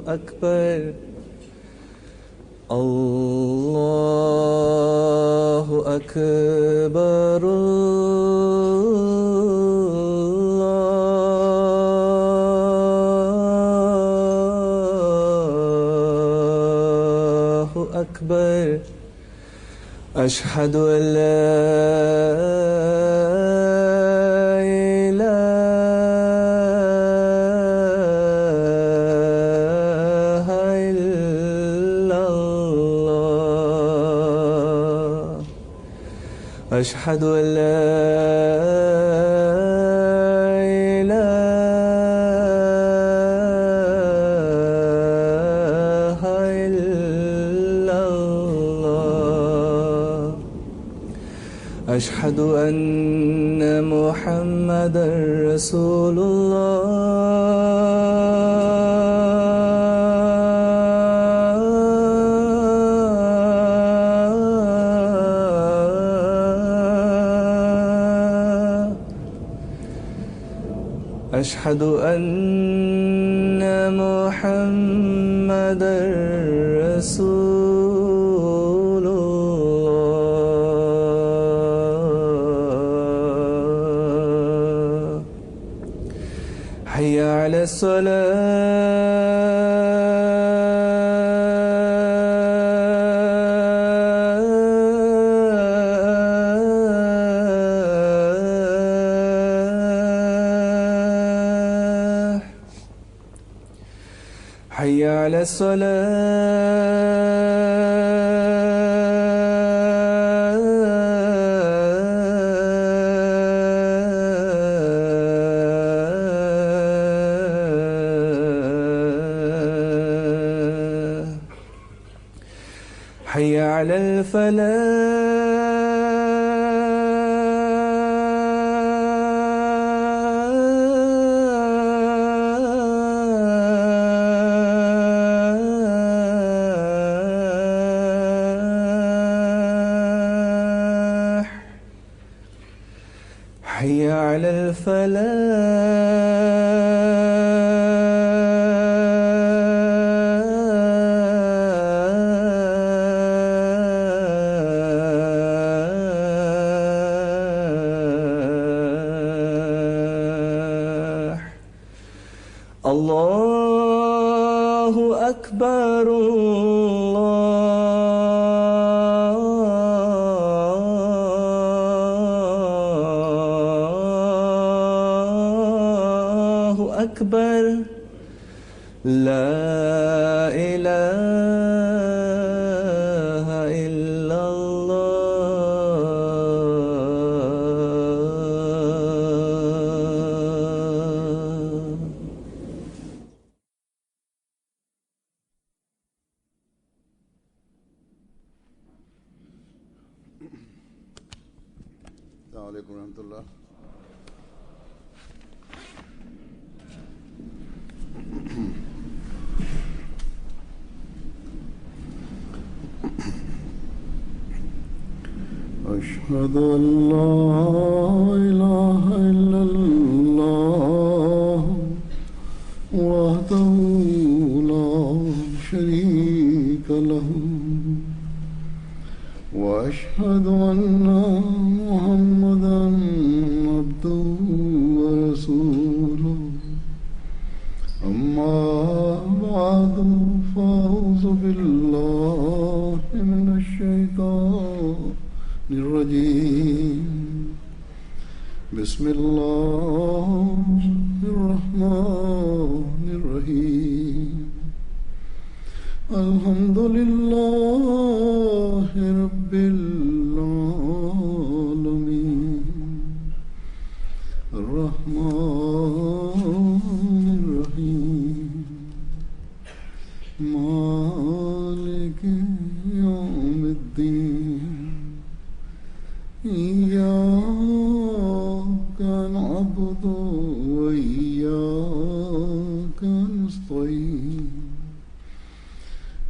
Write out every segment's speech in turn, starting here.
أكبر الله أكبر الله أكبر أشهد أن لا أشهد أن لا إله إلا الله أشهد أن محمدا رسول أشهد أن محمدا رسول الله حي على حي على الصلاة حي على الفلاح حي على الفلاح الله أكبر الله أكبر لا إله إلا الله. السلام عليكم ورحمة الله. أشهد أن لا إله إلا الله وحده لا شريك له وأشهد أن محمدا عبده ورسوله أما بعد فأعوذ بالله من الشيطان الرجيم بسم الله الرحمن الرحيم الحمد لله رب العالمين الرحمن الرحيم مالك يوم الدين إياك نعبد وإياك نستعين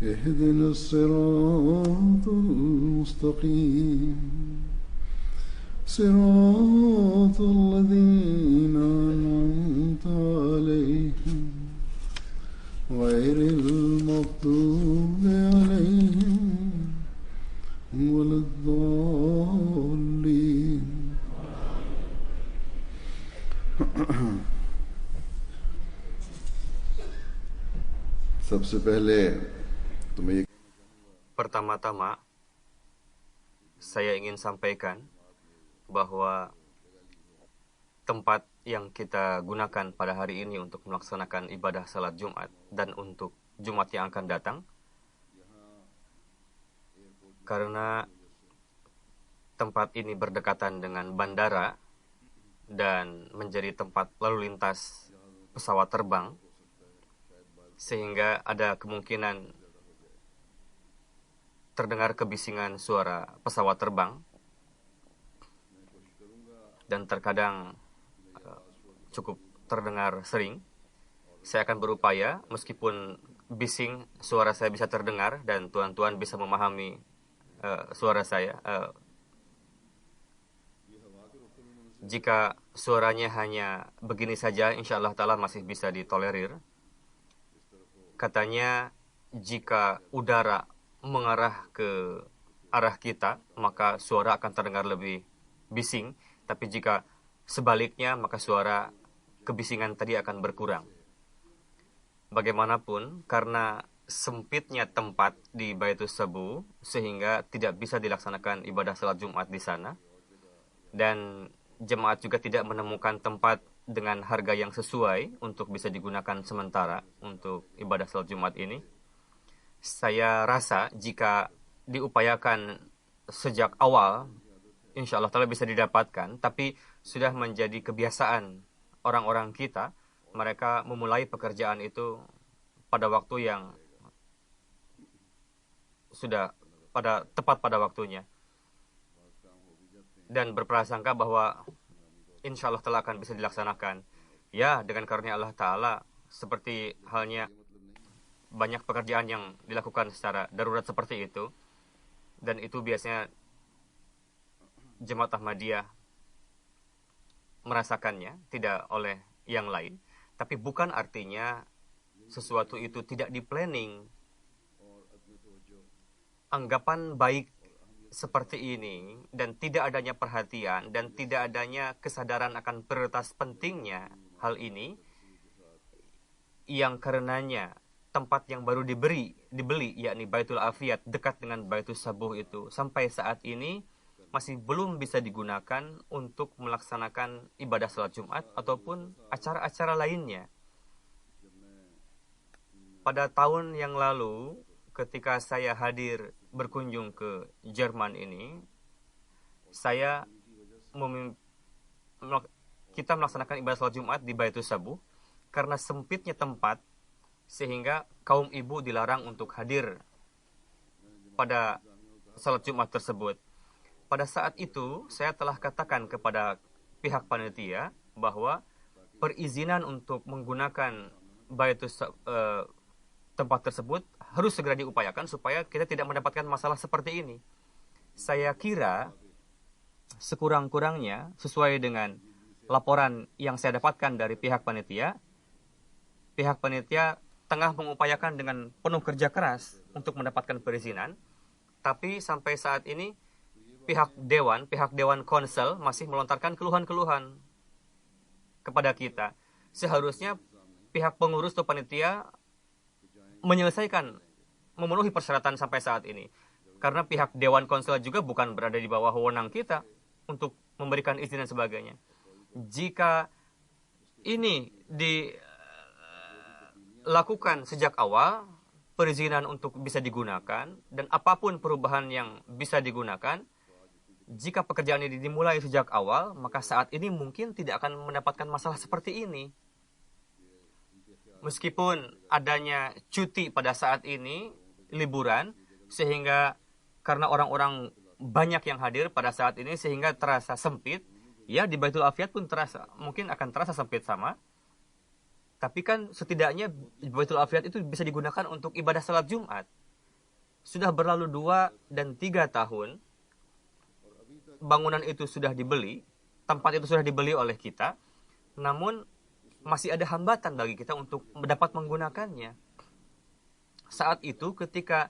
اهدنا الصراط المستقيم صراط الذين أنعمت عليهم غير المغضوب عليهم ولا الضالين. सबसे पहले तुम्हें ये Pertama-tama, saya ingin sampaikan bahwa tempat yang kita gunakan pada hari ini untuk melaksanakan ibadah salat Jumat dan untuk Jumat yang akan datang, karena tempat ini berdekatan dengan bandara dan menjadi tempat lalu lintas pesawat terbang, sehingga ada kemungkinan terdengar kebisingan suara pesawat terbang dan terkadang cukup terdengar sering. Saya akan berupaya meskipun bising suara saya bisa terdengar dan tuan-tuan bisa memahami suara saya. Jika suaranya hanya begini saja, insya Allah ta'ala masih bisa ditolerir. Katanya jika udara mengarah ke arah kita, maka suara akan terdengar lebih bising. Tapi jika sebaliknya, maka suara kebisingan tadi akan berkurang. Bagaimanapun, karena sempitnya tempat di Baitus Sabu, sehingga tidak bisa dilaksanakan ibadah salat Jumat di sana. Dan jemaat juga tidak menemukan tempat dengan harga yang sesuai untuk bisa digunakan sementara untuk ibadah salat Jumat ini. Saya rasa jika diupayakan sejak awal, insya Allah ta'ala bisa didapatkan, tapi sudah menjadi kebiasaan orang-orang kita, mereka memulai pekerjaan itu pada waktu yang sudah tepat pada waktunya. Dan berprasangka bahwa insya Allah ta'ala akan bisa dilaksanakan. Ya, dengan karunia Allah ta'ala, seperti halnya banyak pekerjaan yang dilakukan secara darurat seperti itu, dan itu biasanya Jemaat Ahmadiyah merasakannya, tidak oleh yang lain. Tapi bukan artinya sesuatu itu tidak di-planning. Anggapan baik seperti ini dan tidak adanya perhatian dan tidak adanya kesadaran akan prioritas pentingnya hal ini, yang karenanya tempat yang baru dibeli, yakni Baitul Afiyat dekat dengan Baitus Sabuh itu, sampai saat ini masih belum bisa digunakan untuk melaksanakan ibadah salat Jumat ataupun acara-acara lainnya. Pada tahun yang lalu, ketika saya hadir berkunjung ke Jerman ini, kita melaksanakan ibadah salat Jumat di Baitus Sabuh karena sempitnya tempat, sehingga kaum ibu dilarang untuk hadir pada salat Jumat tersebut. Pada saat itu, saya telah katakan kepada pihak panitia bahwa perizinan untuk menggunakan tempat tersebut harus segera diupayakan supaya kita tidak mendapatkan masalah seperti ini. Saya kira sekurang-kurangnya sesuai dengan laporan yang saya dapatkan dari pihak panitia tengah mengupayakan dengan penuh kerja keras untuk mendapatkan perizinan, tapi sampai saat ini pihak Dewan Konsel masih melontarkan keluhan-keluhan kepada kita. Seharusnya pihak pengurus atau panitia memenuhi persyaratan sampai saat ini. Karena pihak Dewan Konsel juga bukan berada di bawah wewenang kita untuk memberikan izin dan sebagainya. Jika ini dilakukan sejak awal, perizinan untuk bisa digunakan, dan apapun perubahan yang bisa digunakan, jika pekerjaan ini dimulai sejak awal, maka saat ini mungkin tidak akan mendapatkan masalah seperti ini. Meskipun adanya cuti pada saat ini, liburan, sehingga karena orang-orang banyak yang hadir pada saat ini sehingga terasa sempit, ya di Baitul Afiyat pun mungkin akan terasa sempit sama. Tapi kan setidaknya Baitul Afiyat itu bisa digunakan untuk ibadah salat Jumat. Sudah berlalu 2 dan 3 tahun, bangunan itu sudah dibeli, tempat itu sudah dibeli oleh kita, namun masih ada hambatan bagi kita untuk dapat menggunakannya. saat itu ketika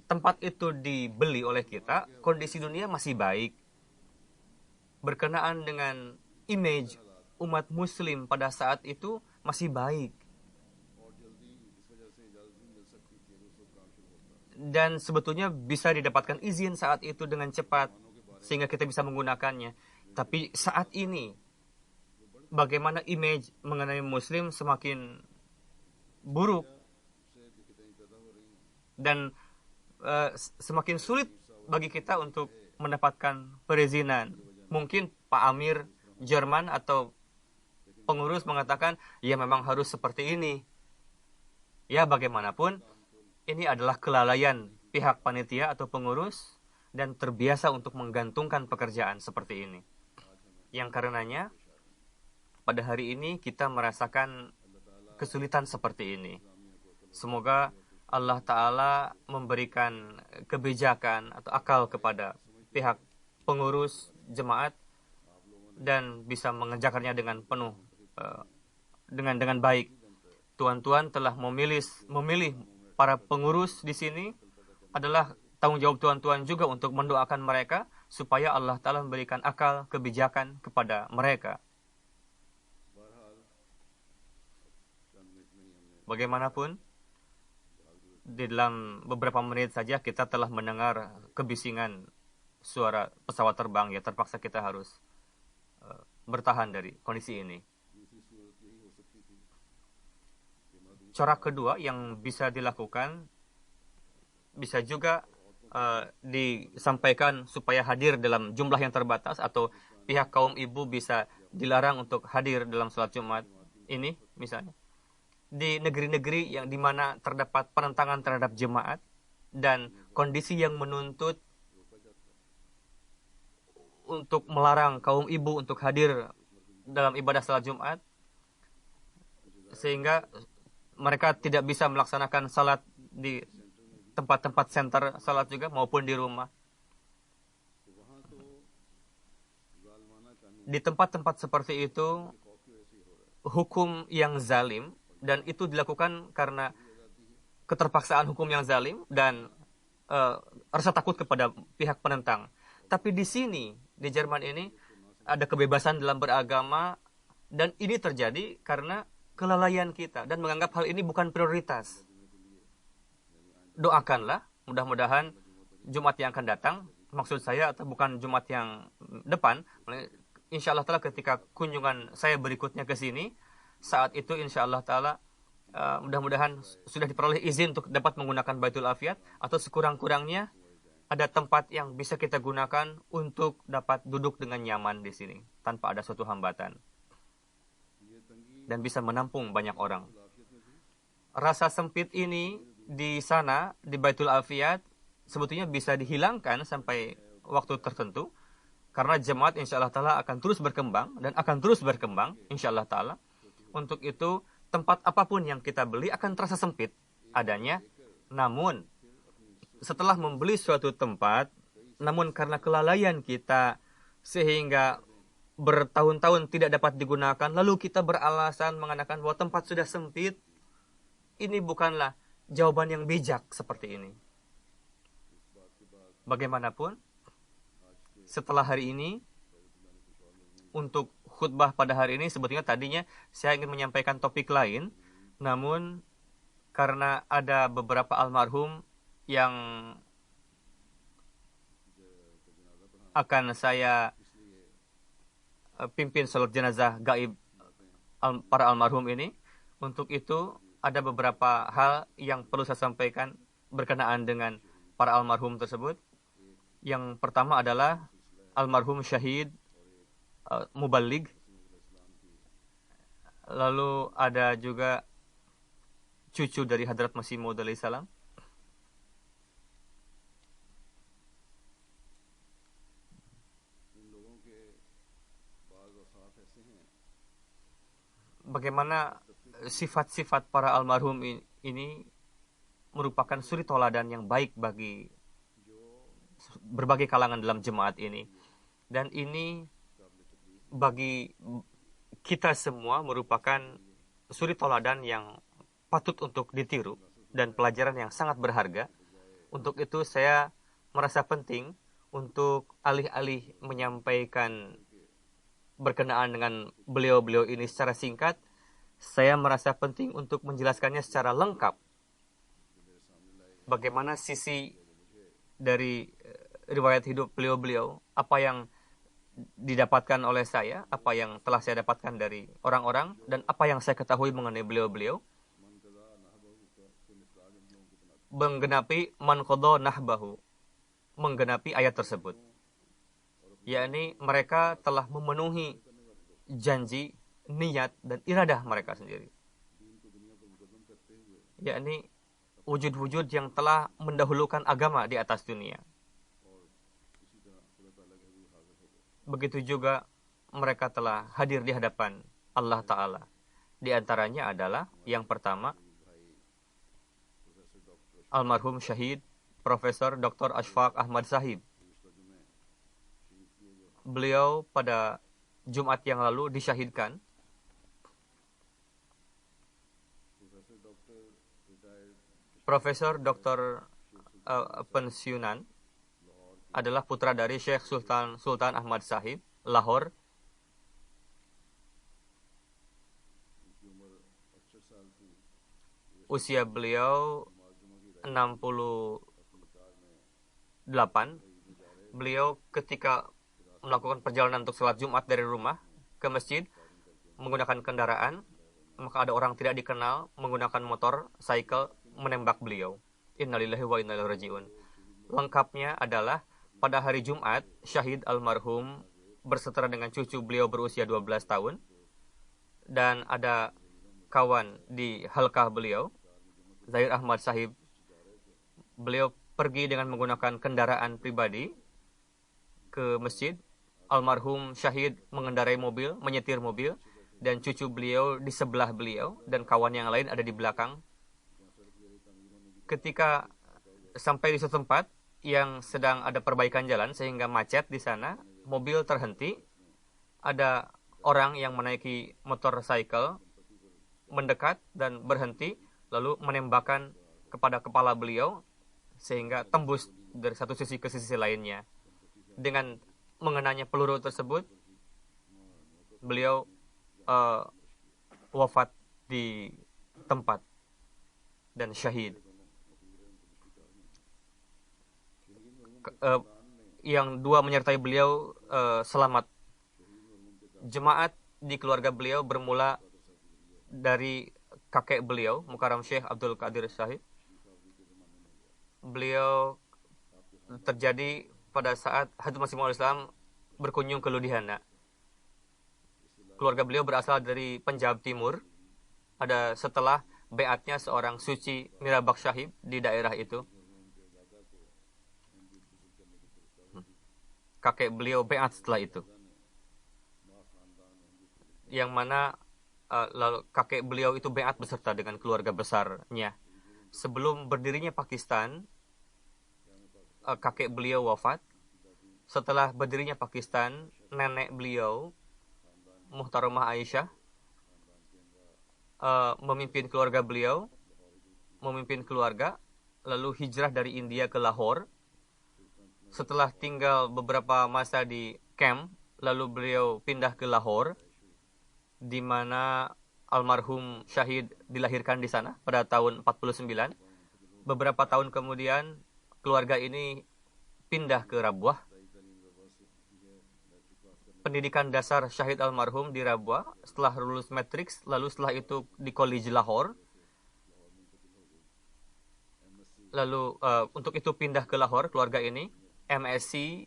tempat itu dibeli oleh kita, kondisi dunia masih baik. Berkenaan dengan image umat muslim pada saat itu masih baik. Dan sebetulnya bisa didapatkan izin saat itu dengan cepat sehingga kita bisa menggunakannya. Tapi saat ini bagaimana image mengenai muslim semakin buruk dan semakin sulit bagi kita untuk mendapatkan perizinan. Mungkin Pak Amir Jerman atau pengurus mengatakan, ya memang harus seperti ini. Ya bagaimanapun, ini adalah kelalaian pihak panitia atau pengurus dan terbiasa untuk menggantungkan pekerjaan seperti ini. Yang karenanya, pada hari ini kita merasakan kesulitan seperti ini. Semoga Allah Ta'ala memberikan kebijakan atau akal kepada pihak pengurus jemaat dan bisa mengerjakannya dengan penuh, dengan baik. Tuan-tuan telah memilih para pengurus di sini, adalah tanggung jawab tuan-tuan juga untuk mendoakan mereka supaya Allah Ta'ala memberikan akal, kebijakan kepada mereka. Bagaimanapun, di dalam beberapa menit saja kita telah mendengar kebisingan suara pesawat terbang. Ya terpaksa kita harus bertahan dari kondisi ini. Cara kedua yang bisa dilakukan, bisa juga disampaikan supaya hadir dalam jumlah yang terbatas, atau pihak kaum ibu bisa dilarang untuk hadir dalam sholat Jumat ini misalnya. Di negeri-negeri yang dimana terdapat penentangan terhadap jemaat dan kondisi yang menuntut untuk melarang kaum ibu untuk hadir dalam ibadah sholat Jumat, sehingga mereka tidak bisa melaksanakan salat di tempat-tempat center salat juga maupun di rumah. Di tempat-tempat seperti itu, hukum yang zalim, dan itu dilakukan karena keterpaksaan hukum yang zalim dan rasa takut kepada pihak penentang. Tapi di sini, di Jerman ini, ada kebebasan dalam beragama, dan ini terjadi karena kelalaian kita dan menganggap hal ini bukan prioritas. Doakanlah, mudah-mudahan Jumat yang akan datang, maksud saya atau bukan Jumat yang depan, insya Allah Ta'ala ketika kunjungan saya berikutnya ke sini, saat itu insya Allah Ta'ala mudah-mudahan sudah diperoleh izin untuk dapat menggunakan Baitul Afiat, atau sekurang-kurangnya ada tempat yang bisa kita gunakan untuk dapat duduk dengan nyaman di sini tanpa ada suatu hambatan dan bisa menampung banyak orang. Rasa sempit ini di sana, di Baitul Afiat, sebetulnya bisa dihilangkan sampai waktu tertentu, karena jemaat insya Allah Ta'ala akan terus berkembang, dan akan terus berkembang insya Allah Ta'ala. Untuk itu, tempat apapun yang kita beli akan terasa sempit adanya, namun setelah membeli suatu tempat, namun karena kelalaian kita, sehingga bertahun-tahun tidak dapat digunakan, lalu kita beralasan mengatakan bahwa tempat sudah sempit, ini bukanlah jawaban yang bijak seperti ini. Bagaimanapun, setelah hari ini, untuk khutbah pada hari ini, sebetulnya tadinya saya ingin menyampaikan topik lain, namun karena ada beberapa almarhum yang akan saya pimpin salat jenazah gaib para almarhum ini. Untuk itu ada beberapa hal yang perlu saya sampaikan berkenaan dengan para almarhum tersebut. Yang pertama adalah almarhum syahid Muballigh. Lalu ada juga cucu dari Hadrat Masih Maud alaihi salam. Bagaimana sifat-sifat para almarhum ini merupakan suri toladan yang baik bagi berbagai kalangan dalam jemaat ini. Dan ini bagi kita semua merupakan suri toladan yang patut untuk ditiru. dan pelajaran yang sangat berharga. Untuk itu saya merasa penting untuk alih-alih menyampaikan berkenaan dengan beliau-beliau ini secara singkat, saya merasa penting untuk menjelaskannya secara lengkap. Bagaimana sisi dari riwayat hidup beliau-beliau, apa yang didapatkan oleh saya, apa yang telah saya dapatkan dari orang-orang, dan apa yang saya ketahui mengenai beliau-beliau. Menggenapi man qadha nahbahu, menggenapi ayat tersebut, yakni mereka telah memenuhi janji, niat, dan iradah mereka sendiri, yakni wujud-wujud yang telah mendahulukan agama di atas dunia. Begitu juga mereka telah hadir di hadapan Allah Ta'ala. Di antaranya adalah yang pertama, almarhum syahid Profesor Dr. Ashfaq Ahmad Sahib. Beliau pada Jumat yang lalu disyahidkan. Profesor Dr. pensiunan adalah putra dari Syekh Sultan Ahmad Sahib, Lahore. Usia beliau 68. Beliau ketika melakukan perjalanan untuk sholat Jumat dari rumah ke masjid menggunakan kendaraan, maka ada orang tidak dikenal menggunakan motor, cycle, menembak beliau. Innalillahi wa inna ilaihi raji'un. Lengkapnya adalah pada hari Jumat, syahid almarhum berseteru dengan cucu beliau berusia 12 tahun. Dan ada kawan di halkah beliau, Zahir Ahmad Sahib. Beliau pergi dengan menggunakan kendaraan pribadi ke masjid. Almarhum syahid mengendarai mobil, menyetir mobil, dan cucu beliau di sebelah beliau, dan kawan yang lain ada di belakang. Ketika sampai di suatu tempat yang sedang ada perbaikan jalan sehingga macet di sana, mobil terhenti. Ada orang yang menaiki motorcycle mendekat dan berhenti, lalu menembakkan kepada kepala beliau sehingga tembus dari satu sisi ke sisi lainnya. Dengan mengenanya peluru tersebut, beliau wafat di tempat dan syahid. Yang dua menyertai beliau selamat. Jemaat di keluarga beliau bermula dari kakek beliau, Mukarram Syekh Abdul Qadir Sahib. Beliau terjadi pada saat Hadrat Masih Maud Islam berkunjung ke Ludhiana. Keluarga beliau berasal dari Punjab Timur. Ada setelah beatnya seorang Suci Mirabak Sahib di daerah itu. Kakek beliau beat setelah itu. Yang mana lalu kakek beliau itu beat beserta dengan keluarga besarnya. Sebelum berdirinya Pakistan, kakek beliau wafat. Setelah berdirinya Pakistan, nenek beliau, Muhtaramah Aisyah, memimpin keluarga beliau, memimpin keluarga, lalu hijrah dari India ke Lahore. Setelah tinggal beberapa masa di camp, lalu beliau pindah ke Lahore, di mana almarhum syahid dilahirkan di sana pada tahun 49. Beberapa tahun kemudian, keluarga ini pindah ke Rabwah. Pendidikan dasar syahid almarhum di Rabwah, setelah lulus matriks, lalu setelah itu di College Lahore. Lalu untuk itu pindah ke Lahore, keluarga ini. MSc,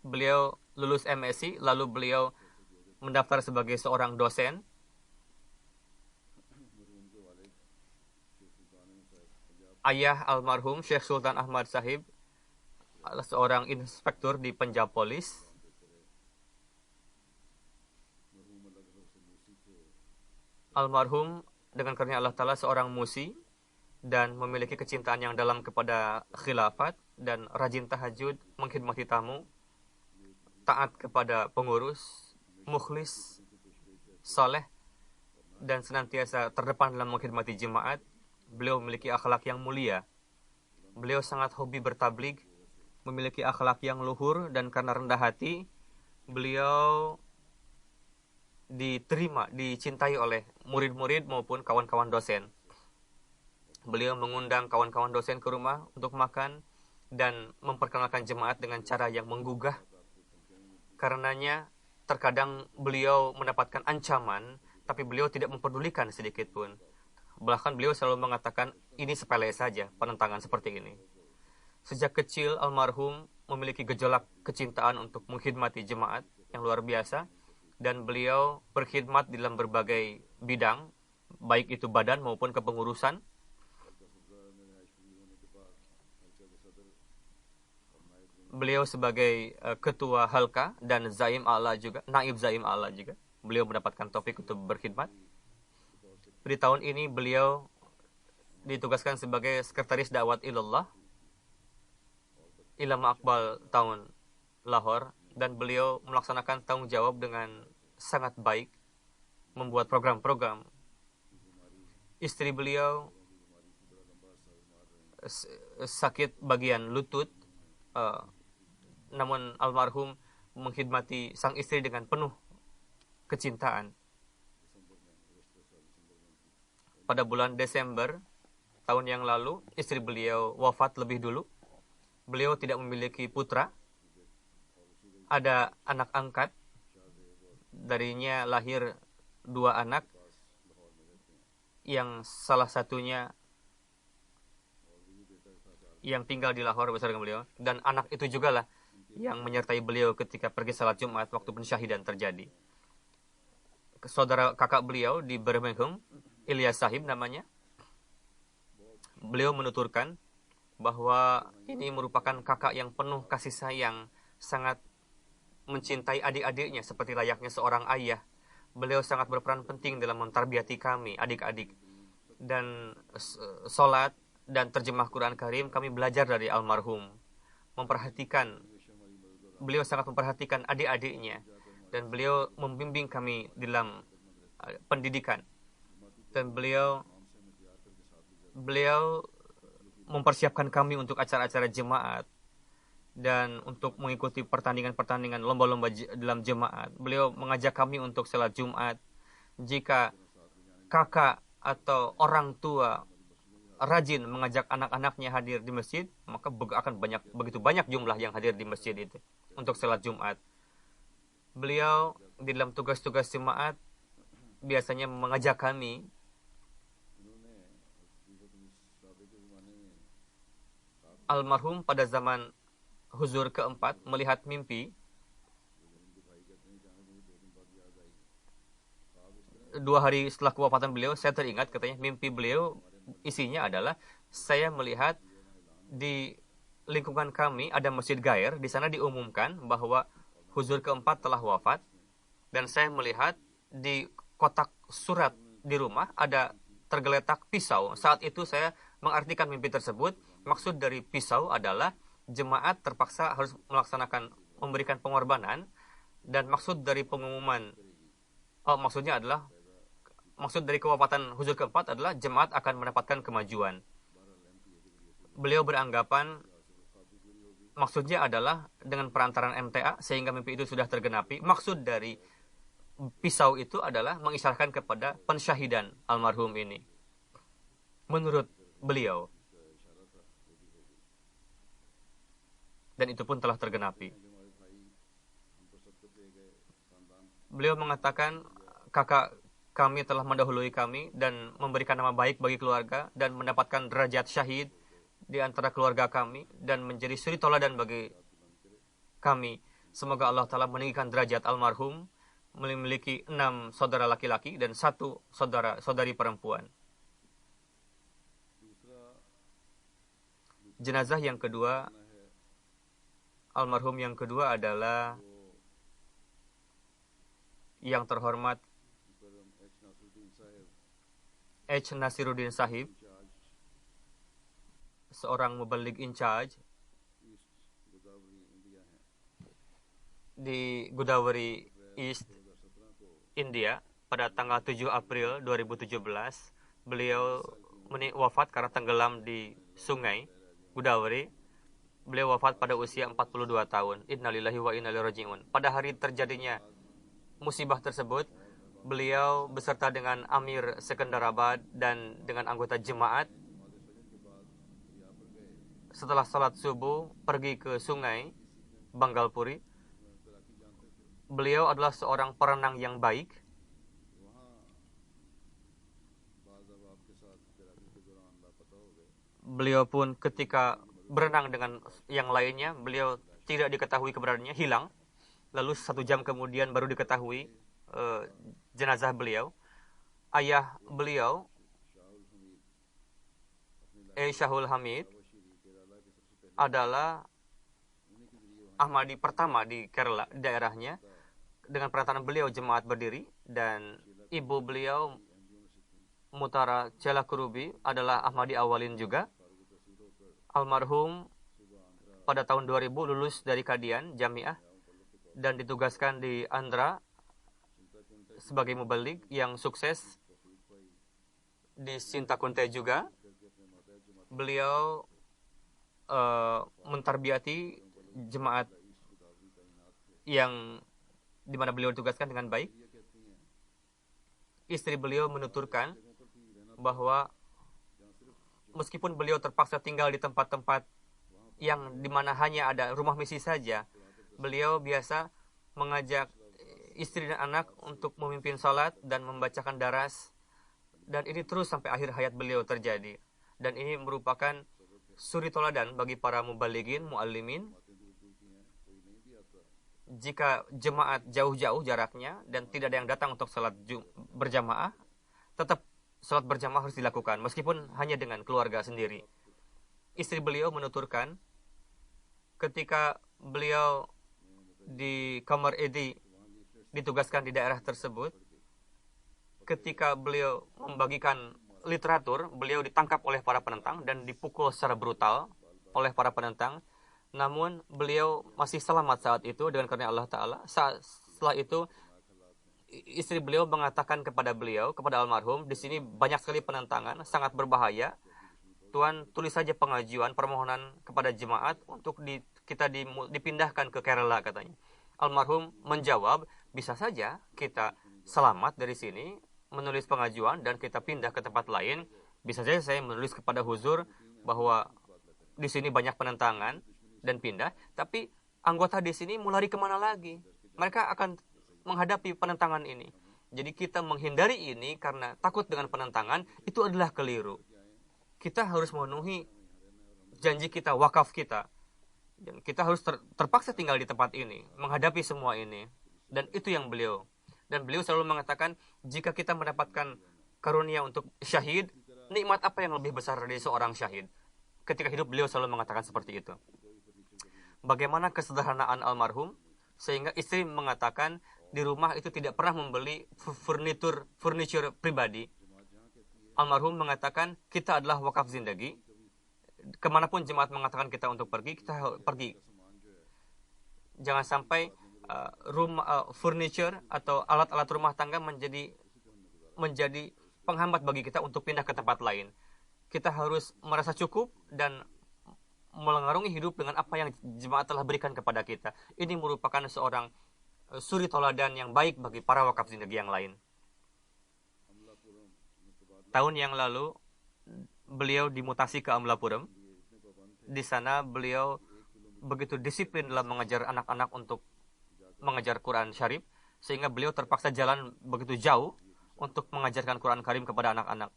beliau lulus MSc, lalu beliau mendaftar sebagai seorang dosen. Ayah almarhum Syekh Sultan Ahmad Sahib adalah seorang inspektur di Punjab Police. Almarhum dengan karunia Allah Ta'ala seorang musi dan memiliki kecintaan yang dalam kepada khilafat dan rajin tahajud, mengkhidmati tamu, taat kepada pengurus, mukhlis, saleh, dan senantiasa terdepan dalam mengkhidmati jemaat. Beliau memiliki akhlak yang mulia. Beliau sangat hobi bertabligh, memiliki akhlak yang luhur, dan karena rendah hati, beliau diterima, dicintai oleh murid-murid maupun kawan-kawan dosen. Beliau mengundang kawan-kawan dosen ke rumah untuk makan dan memperkenalkan jemaat dengan cara yang menggugah. Karenanya, terkadang beliau mendapatkan ancaman, tapi beliau tidak memperdulikan sedikit pun. Bahkan beliau selalu mengatakan, ini sepele saja, penentangan seperti ini. Sejak kecil, almarhum memiliki gejolak kecintaan untuk mengkhidmati jemaat yang luar biasa, dan beliau berkhidmat dalam berbagai bidang, baik itu badan maupun kepengurusan. Beliau sebagai ketua halqa dan zaim a'la juga, naib zaim a'la juga. Beliau mendapatkan taufik untuk berkhidmat. Di tahun ini beliau ditugaskan sebagai sekretaris dakwat ilallah Ilham Akbal tahun Lahore, dan beliau melaksanakan tanggung jawab dengan sangat baik, membuat program-program. Istri beliau sakit bagian lutut, namun almarhum mengkhidmati sang istri dengan penuh kecintaan. Pada bulan Desember tahun yang lalu, istri beliau wafat lebih dulu. Beliau tidak memiliki putra. Ada anak angkat, darinya lahir 2 anak, yang salah satunya yang tinggal di Lahore bersama dengan beliau, dan anak itu juga lah yang menyertai beliau ketika pergi salat Jumat waktu pensyahidan terjadi. Saudara kakak beliau di Birmingham, Ilyas Sahib namanya, beliau menuturkan bahwa ini merupakan kakak yang penuh kasih sayang, sangat mencintai adik-adiknya seperti layaknya seorang ayah. Beliau sangat berperan penting dalam mentarbiati kami, adik-adik. Dan sholat dan terjemah Quran Karim kami belajar dari almarhum. Beliau sangat memperhatikan adik-adiknya, dan beliau membimbing kami dalam pendidikan. Dan beliau mempersiapkan kami untuk acara-acara jemaat dan untuk mengikuti pertandingan-pertandingan lomba-lomba dalam jemaat. Beliau mengajak kami untuk salat Jumat. Jika kakak atau orang tua rajin mengajak anak-anaknya hadir di masjid, maka akan begitu banyak jumlah yang hadir di masjid itu untuk salat Jumat. Beliau di dalam tugas-tugas jemaat biasanya mengajak kami. Almarhum pada zaman Huzur keempat melihat mimpi. 2 hari setelah kewafatan beliau, saya teringat, katanya mimpi beliau isinya adalah, saya melihat di lingkungan kami ada Masjid Gair. Di sana diumumkan bahwa Huzur keempat telah wafat, dan saya melihat di kotak surat di rumah ada tergeletak pisau. Saat itu saya mengartikan mimpi tersebut. Maksud dari pisau adalah jemaat terpaksa harus memberikan pengorbanan, dan maksud dari maksud dari kewafatan Huzur keempat adalah jemaat akan mendapatkan kemajuan. Beliau beranggapan maksudnya adalah dengan perantaran MTA sehingga mimpi itu sudah tergenapi. Maksud dari pisau itu adalah mengisyaratkan kepada pensyahidan almarhum ini. Menurut beliau, dan itu pun telah tergenapi. Beliau mengatakan kakak kami telah mendahului kami dan memberikan nama baik bagi keluarga dan mendapatkan derajat syahid di antara keluarga kami dan menjadi suri tauladan bagi kami. Semoga Allah Ta'ala meninggikan derajat almarhum, memiliki 6 saudara laki-laki dan 1 saudari perempuan. Jenazah yang kedua, almarhum yang kedua adalah yang terhormat H. Nasiruddin Sahib, seorang muballigh in charge di Godavari East, India pada tanggal 7 April 2017. Beliau wafat karena tenggelam di sungai Godavari. Beliau wafat pada usia 42 tahun. Innalillahi wa inna ilaihi raji'un. Pada hari terjadinya musibah tersebut, beliau beserta dengan Amir Sekendarabad dan dengan anggota jemaat setelah salat subuh pergi ke sungai Banggalpuri. Beliau adalah seorang perenang yang baik. Beliau pun ketika berenang dengan yang lainnya, beliau tidak diketahui keberadaannya, hilang. Lalu 1 jam kemudian baru diketahui jenazah beliau. Ayah beliau, Syahul Hamid, adalah Ahmadi pertama di Kerala, daerahnya. Dengan perantaraan beliau jemaat berdiri, dan ibu beliau Mutara Celakurubi adalah Ahmadi awalin juga. Almarhum pada tahun 2000 lulus dari Kadian Jamiah dan ditugaskan di Andhra sebagai mubalik yang sukses. Di Sintakunte juga beliau mentarbiyati jemaat yang dimana beliau ditugaskan dengan baik. Istri beliau menuturkan bahwa meskipun beliau terpaksa tinggal di tempat-tempat yang dimana hanya ada rumah misi saja, beliau biasa mengajak istri dan anak untuk memimpin salat dan membacakan daras, dan ini terus sampai akhir hayat beliau terjadi. Dan ini merupakan suri toladan bagi para mubalighin, muallimin. Jika jemaat jauh-jauh jaraknya dan tidak ada yang datang untuk salat berjamaah, tetap salat berjamaah harus dilakukan meskipun hanya dengan keluarga sendiri. Istri beliau menuturkan ketika beliau di Kamar Edi ditugaskan di daerah tersebut, ketika beliau membagikan literatur, beliau ditangkap oleh para penentang dan dipukul secara brutal oleh para penentang. Namun beliau masih selamat saat itu dengan karunia Allah Ta'ala. Setelah itu istri beliau mengatakan kepada beliau, kepada almarhum, di sini banyak sekali penentangan, sangat berbahaya. Tuan, tulis saja pengajuan permohonan kepada jemaat untuk kita dipindahkan ke Kerala, katanya. Almarhum menjawab, bisa saja kita selamat dari sini, menulis pengajuan dan kita pindah ke tempat lain. Bisa saja saya menulis kepada huzur bahwa di sini banyak penentangan dan pindah, tapi anggota di sini mau lari kemana lagi? Mereka akan menghadapi penentangan ini. Jadi kita menghindari ini karena takut dengan penentangan, itu adalah keliru. Kita harus memenuhi janji kita, wakaf kita. Dan kita harus terpaksa tinggal di tempat ini, menghadapi semua ini. Dan itu yang beliau. Dan beliau selalu mengatakan, jika kita mendapatkan karunia untuk syahid, nikmat apa yang lebih besar dari seorang syahid? Ketika hidup beliau selalu mengatakan seperti itu. Bagaimana kesederhanaan almarhum, sehingga istri mengatakan di rumah itu tidak pernah membeli furniture pribadi. Almarhum mengatakan kita adalah wakaf zindagi. Kemanapun jemaat mengatakan kita untuk pergi, kita pergi. Jangan sampai furniture atau alat-alat rumah tangga menjadi penghambat bagi kita untuk pindah ke tempat lain. Kita harus merasa cukup dan mengarungi hidup dengan apa yang jemaat telah berikan kepada kita. Ini merupakan seorang suri toladan yang baik bagi para wakaf zindagi yang lain. Tahun yang lalu beliau dimutasi ke Amlapuram. Di sana beliau begitu disiplin dalam mengajar anak-anak untuk mengajar Quran Syarif, sehingga beliau terpaksa jalan begitu jauh untuk mengajarkan Quran Karim kepada anak-anak.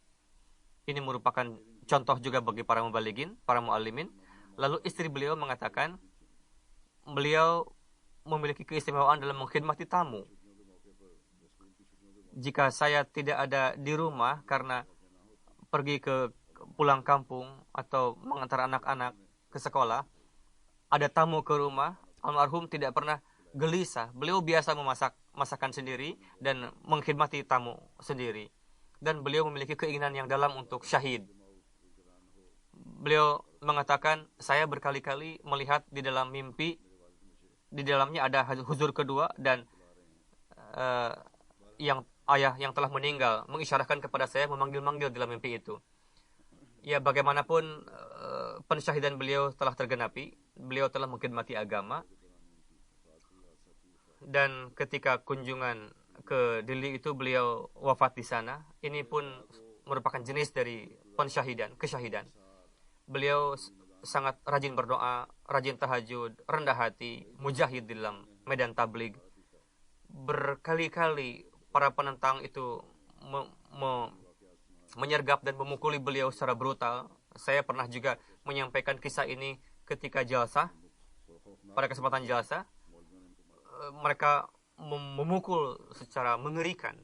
Ini merupakan contoh juga bagi para mubalighin, para muallimin. Lalu istri beliau mengatakan beliau memiliki keistimewaan dalam mengkhidmati tamu. Jika saya tidak ada di rumah karena pergi ke pulang kampung atau mengantar anak-anak ke sekolah, ada tamu ke rumah, almarhum tidak pernah gelisah. Beliau biasa memasak masakan sendiri dan mengkhidmati tamu sendiri. Dan beliau memiliki keinginan yang dalam untuk syahid. Beliau mengatakan, saya berkali-kali melihat di dalam mimpi, di dalamnya ada huzur kedua dan ayah yang telah meninggal mengisyarahkan kepada saya, memanggil-manggil dalam mimpi itu. Ya bagaimanapun pensyahidan beliau telah tergenapi, beliau telah mengkhidmati agama, dan ketika kunjungan ke Delhi itu beliau wafat di sana. Ini pun merupakan jenis dari kesyahidan. Beliau sangat rajin berdoa, rajin tahajud, rendah hati, mujahid dalam medan tabligh. Berkali-kali para penentang itu menyergap dan memukuli beliau secara brutal. Saya pernah juga menyampaikan kisah ini ketika jalsah. Pada kesempatan jalsah, mereka memukul secara mengerikan,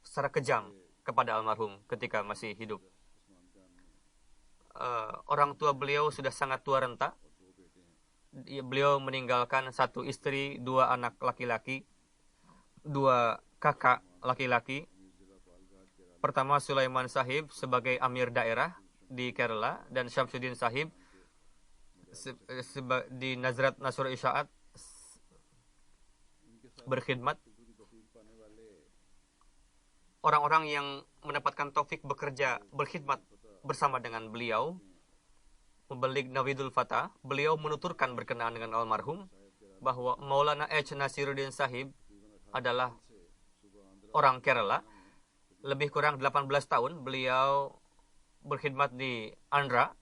secara kejam kepada almarhum ketika masih hidup. Orang tua beliau sudah sangat tua renta. Beliau meninggalkan satu istri, 2 anak laki-laki, 2 kakak laki-laki. Pertama Sulaiman Sahib sebagai Amir daerah di Kerala, dan Syamsuddin Sahib di Nazrat Nasrul Isyaat berkhidmat. Orang-orang yang mendapatkan taufik bekerja, berkhidmat bersama dengan beliau, membelik Nawidul Fatah, beliau menuturkan berkenaan dengan almarhum bahwa Maulana H. Nasiruddin Sahib adalah orang Kerala. Lebih kurang 18 tahun beliau berkhidmat di Andhra.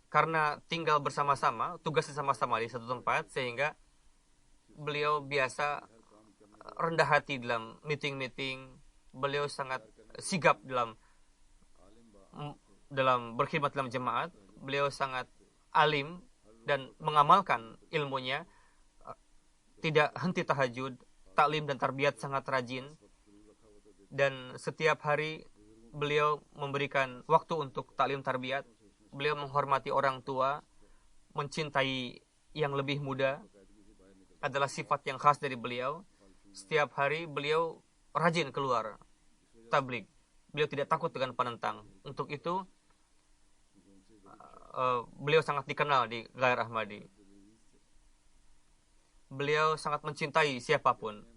Karena tinggal bersama-sama, tugas bersama-sama di satu tempat, sehingga beliau biasa rendah hati dalam meeting-meeting. Beliau sangat sigap dalam berkhidmat dalam jemaat. Beliau sangat alim dan mengamalkan ilmunya. Tidak henti tahajud, taklim dan tarbiyat sangat rajin. Dan setiap hari beliau memberikan waktu untuk taklim tarbiyat. Beliau menghormati orang tua, mencintai yang lebih muda, adalah sifat yang khas dari beliau. Setiap hari beliau rajin keluar tabligh. Beliau tidak takut dengan penentang. Untuk itu beliau sangat dikenal di Ghair Ahmadi. Beliau sangat mencintai siapapun.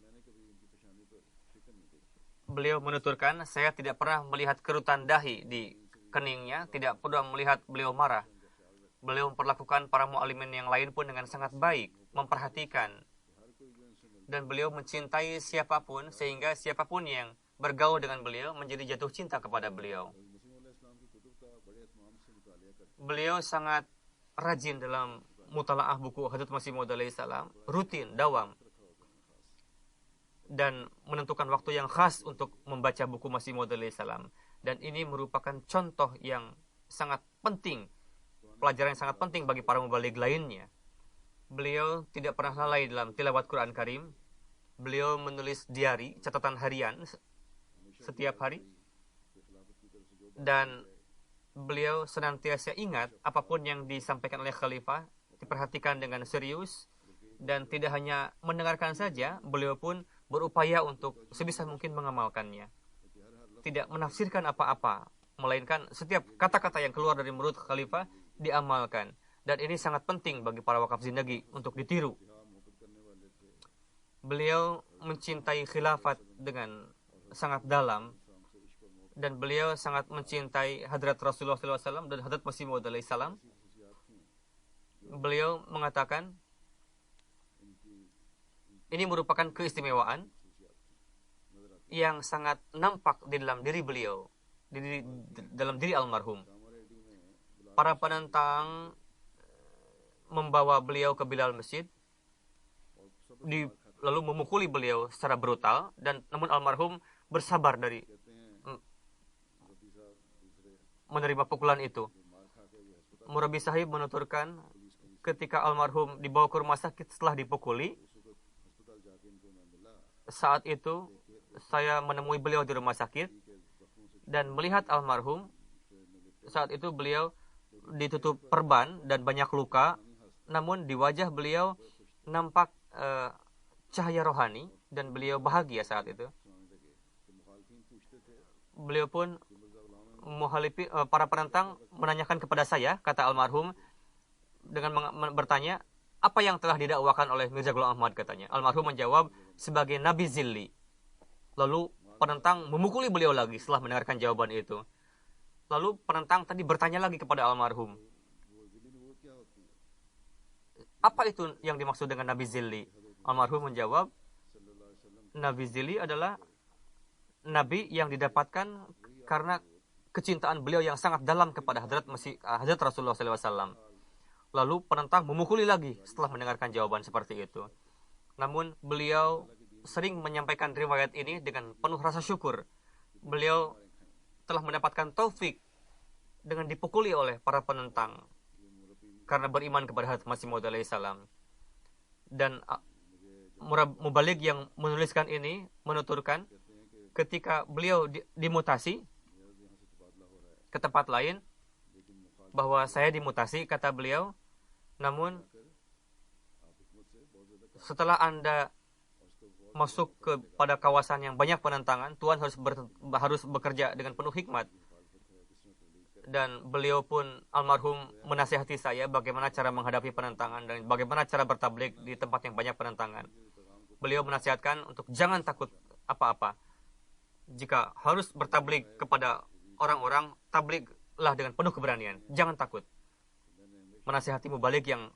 Beliau menuturkan, saya tidak pernah melihat kerutan dahi di keningnya, tidak pernah melihat beliau marah. Beliau memperlakukan para mu'alimin yang lain pun dengan sangat baik, memperhatikan. Dan beliau mencintai siapapun, sehingga siapapun yang bergaul dengan beliau menjadi jatuh cinta kepada beliau. Beliau sangat rajin dalam mutalaah buku Hadrat Masih Maud alaihi salam, rutin, dawam, dan menentukan waktu yang khas untuk membaca buku Masih Maud alaihi salam. Dan ini merupakan contoh yang sangat penting, pelajaran yang sangat penting bagi para mubaligh lainnya. Beliau tidak pernah lalai dalam tilawat Quran Karim. Beliau menulis diari, catatan harian setiap hari. Dan beliau senantiasa ingat apapun yang disampaikan oleh khalifah, diperhatikan dengan serius, dan tidak hanya mendengarkan saja, beliau pun berupaya untuk sebisa mungkin mengamalkannya. Tidak menafsirkan apa-apa, melainkan setiap kata-kata yang keluar dari mulut khalifah diamalkan. Dan ini sangat penting bagi para wakaf zindagi untuk ditiru. Beliau mencintai khilafat dengan sangat dalam, dan beliau sangat mencintai Hadrat Rasulullah SAW dan Hadrat Masih Maud alaihi salam. Beliau mengatakan, ini merupakan keistimewaan yang sangat nampak di dalam diri beliau, dalam diri almarhum. Para penentang membawa beliau ke Bilal Masjid, lalu memukuli beliau secara brutal, dan namun almarhum bersabar dari menerima pukulan itu. Murabi Sahib menuturkan, ketika almarhum dibawa ke rumah sakit setelah dipukuli, saat itu saya menemui beliau di rumah sakit dan melihat almarhum. Saat itu beliau ditutup perban dan banyak luka, namun di wajah beliau nampak cahaya rohani dan beliau bahagia saat itu. Beliau pun para penentang menanyakan kepada saya, kata almarhum, dengan bertanya, apa yang telah didakwakan oleh Mirza Ghulam Ahmad, katanya. Almarhum menjawab, sebagai Nabi Zilli. Lalu penentang memukuli beliau lagi setelah mendengarkan jawaban itu. Lalu penentang tadi bertanya lagi kepada almarhum, apa itu yang dimaksud dengan Nabi Zilli? Almarhum menjawab, Nabi Zilli adalah Nabi yang didapatkan karena kecintaan beliau yang sangat dalam kepada Hadrat Rasulullah SAW. Lalu penentang memukuli lagi setelah mendengarkan jawaban seperti itu. Namun beliau sering menyampaikan riwayat ini dengan penuh rasa syukur. Beliau telah mendapatkan taufik dengan dipukuli oleh para penentang karena beriman kepada Hadrat Masih Maud alaihissalam. Dan Mubalik yang menuliskan ini menuturkan ketika beliau dimutasi ke tempat lain, bahwa saya dimutasi, kata beliau, namun setelah Anda masuk kepada kawasan yang banyak penentangan, Tuhan harus bekerja dengan penuh hikmat. Dan beliau pun almarhum menasihati saya bagaimana cara menghadapi penentangan dan bagaimana cara bertablik di tempat yang banyak penentangan. Beliau menasihatkan untuk jangan takut apa-apa. Jika harus bertablik kepada orang-orang, tabliklah dengan penuh keberanian. Jangan takut. Menasihati Mubalik yang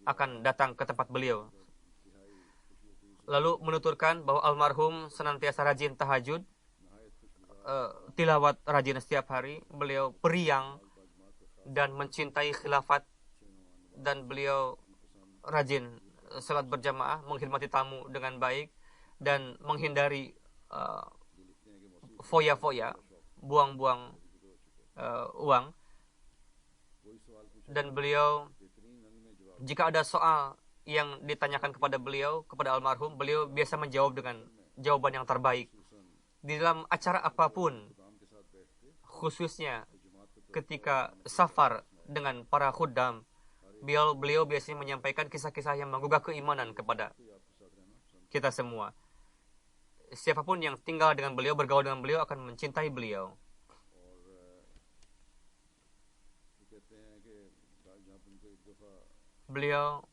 akan datang ke tempat beliau. Lalu menuturkan bahwa almarhum senantiasa rajin tahajud, tilawat rajin setiap hari. Beliau periang dan mencintai khilafat, dan beliau rajin salat berjamaah, menghormati tamu dengan baik, dan menghindari foya-foya, buang-buang uang. Dan beliau, jika ada soal yang ditanyakan kepada beliau, kepada almarhum, beliau biasa menjawab dengan jawaban yang terbaik. Di dalam acara apapun, khususnya ketika safar dengan para khuddam, beliau biasanya menyampaikan kisah-kisah yang menggugah keimanan kepada kita semua. Siapapun yang tinggal dengan beliau, bergaul dengan beliau, akan mencintai beliau. Beliau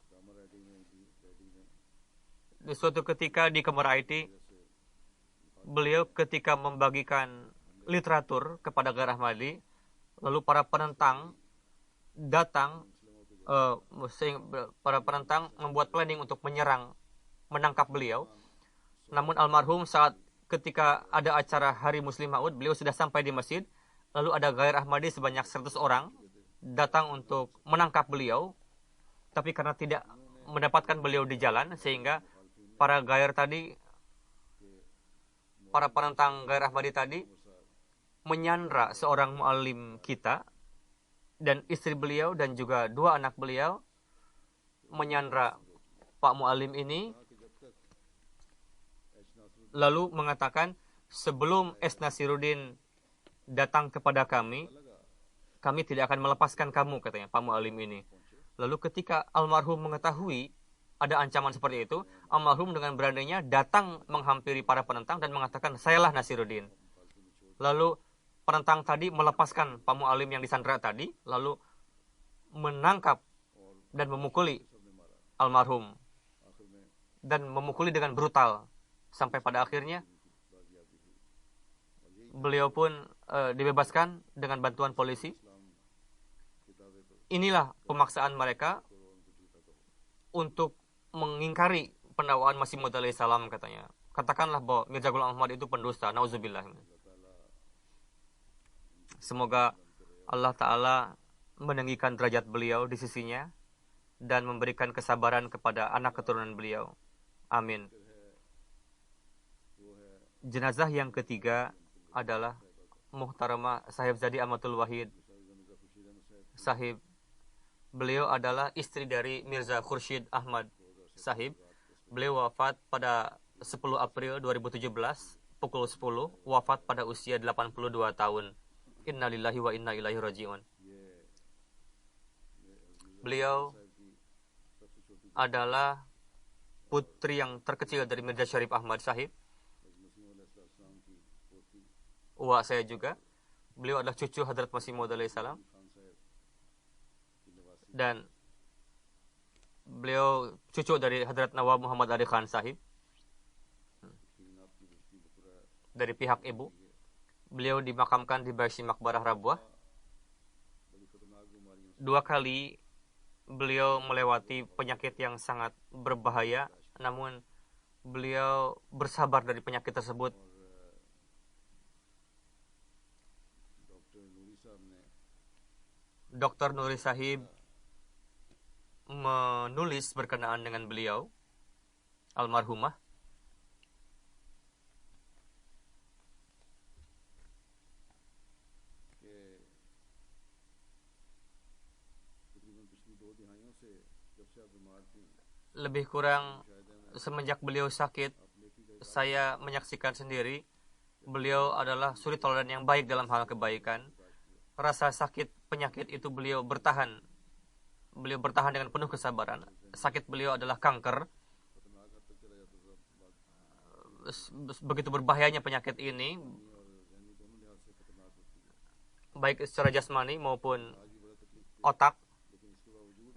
di suatu ketika di Qamar IT, beliau ketika membagikan literatur kepada Ghair Ahmadi, lalu para penentang datang, para penentang membuat planning untuk menangkap beliau. Namun almarhum saat ketika ada acara Hari Muslim Maud, beliau sudah sampai di masjid, lalu ada Ghair Ahmadi sebanyak 100 orang datang untuk menangkap beliau, tapi karena tidak mendapatkan beliau di jalan, sehingga para penentang Ghair Ahmadi tadi menyandra seorang muallim kita, dan istri beliau dan juga 2 anak beliau menyandra Pak Muallim ini, lalu mengatakan, sebelum S. Nasiruddin datang kepada kami tidak akan melepaskan kamu, katanya Pak Muallim ini. Lalu ketika almarhum mengetahui ada ancaman seperti itu, almarhum dengan beraninya datang menghampiri para penentang dan mengatakan, sayalah Nasiruddin. Lalu penentang tadi melepaskan Pak Muallim yang disandra tadi, lalu menangkap dan memukuli almarhum, dan memukuli dengan brutal, sampai pada akhirnya beliau pun dibebaskan dengan bantuan polisi. Inilah pemaksaan mereka untuk mengingkari pendakwaan Masih Maud alaihissalam, katanya. Katakanlah bahwa Mirza Ghulam Ahmad itu pendusta. Nauzubillah. Semoga Allah Ta'ala meninggikan derajat beliau di sisinya dan memberikan kesabaran kepada anak keturunan beliau. Amin. Jenazah yang ketiga adalah Muhtaramah Sahib Zadi Amatul Wahid Sahib. Beliau adalah istri dari Mirza Khurshid Ahmad Sahib. Beliau wafat pada 10 April 2017 pukul 10, wafat pada usia 82 tahun. Innalillahi wa inna ilaihi raji'un. Beliau adalah putri yang terkecil dari Mirza Syarif Ahmad Sahib. Uwa saya juga. Beliau adalah cucu Hadrat Masih Maud alaihissalam. Dan beliau cucu dari Hadrat Nawab Muhammad Ali Khan Sahib. dari pihak ibu. Beliau dimakamkan di Baisi Makbarah Rabwah. 2 kali beliau melewati penyakit yang sangat berbahaya, namun beliau bersabar dari penyakit tersebut. Dr. Nuri Sahib menulis berkenaan dengan beliau, almarhumah. Lebih kurang semenjak beliau sakit, saya menyaksikan sendiri beliau adalah suri teladan yang baik dalam hal kebaikan. Rasa sakit penyakit itu beliau bertahan. Beliau bertahan dengan penuh kesabaran. Sakit beliau adalah kanker. Begitu berbahayanya penyakit ini, baik secara jasmani maupun otak,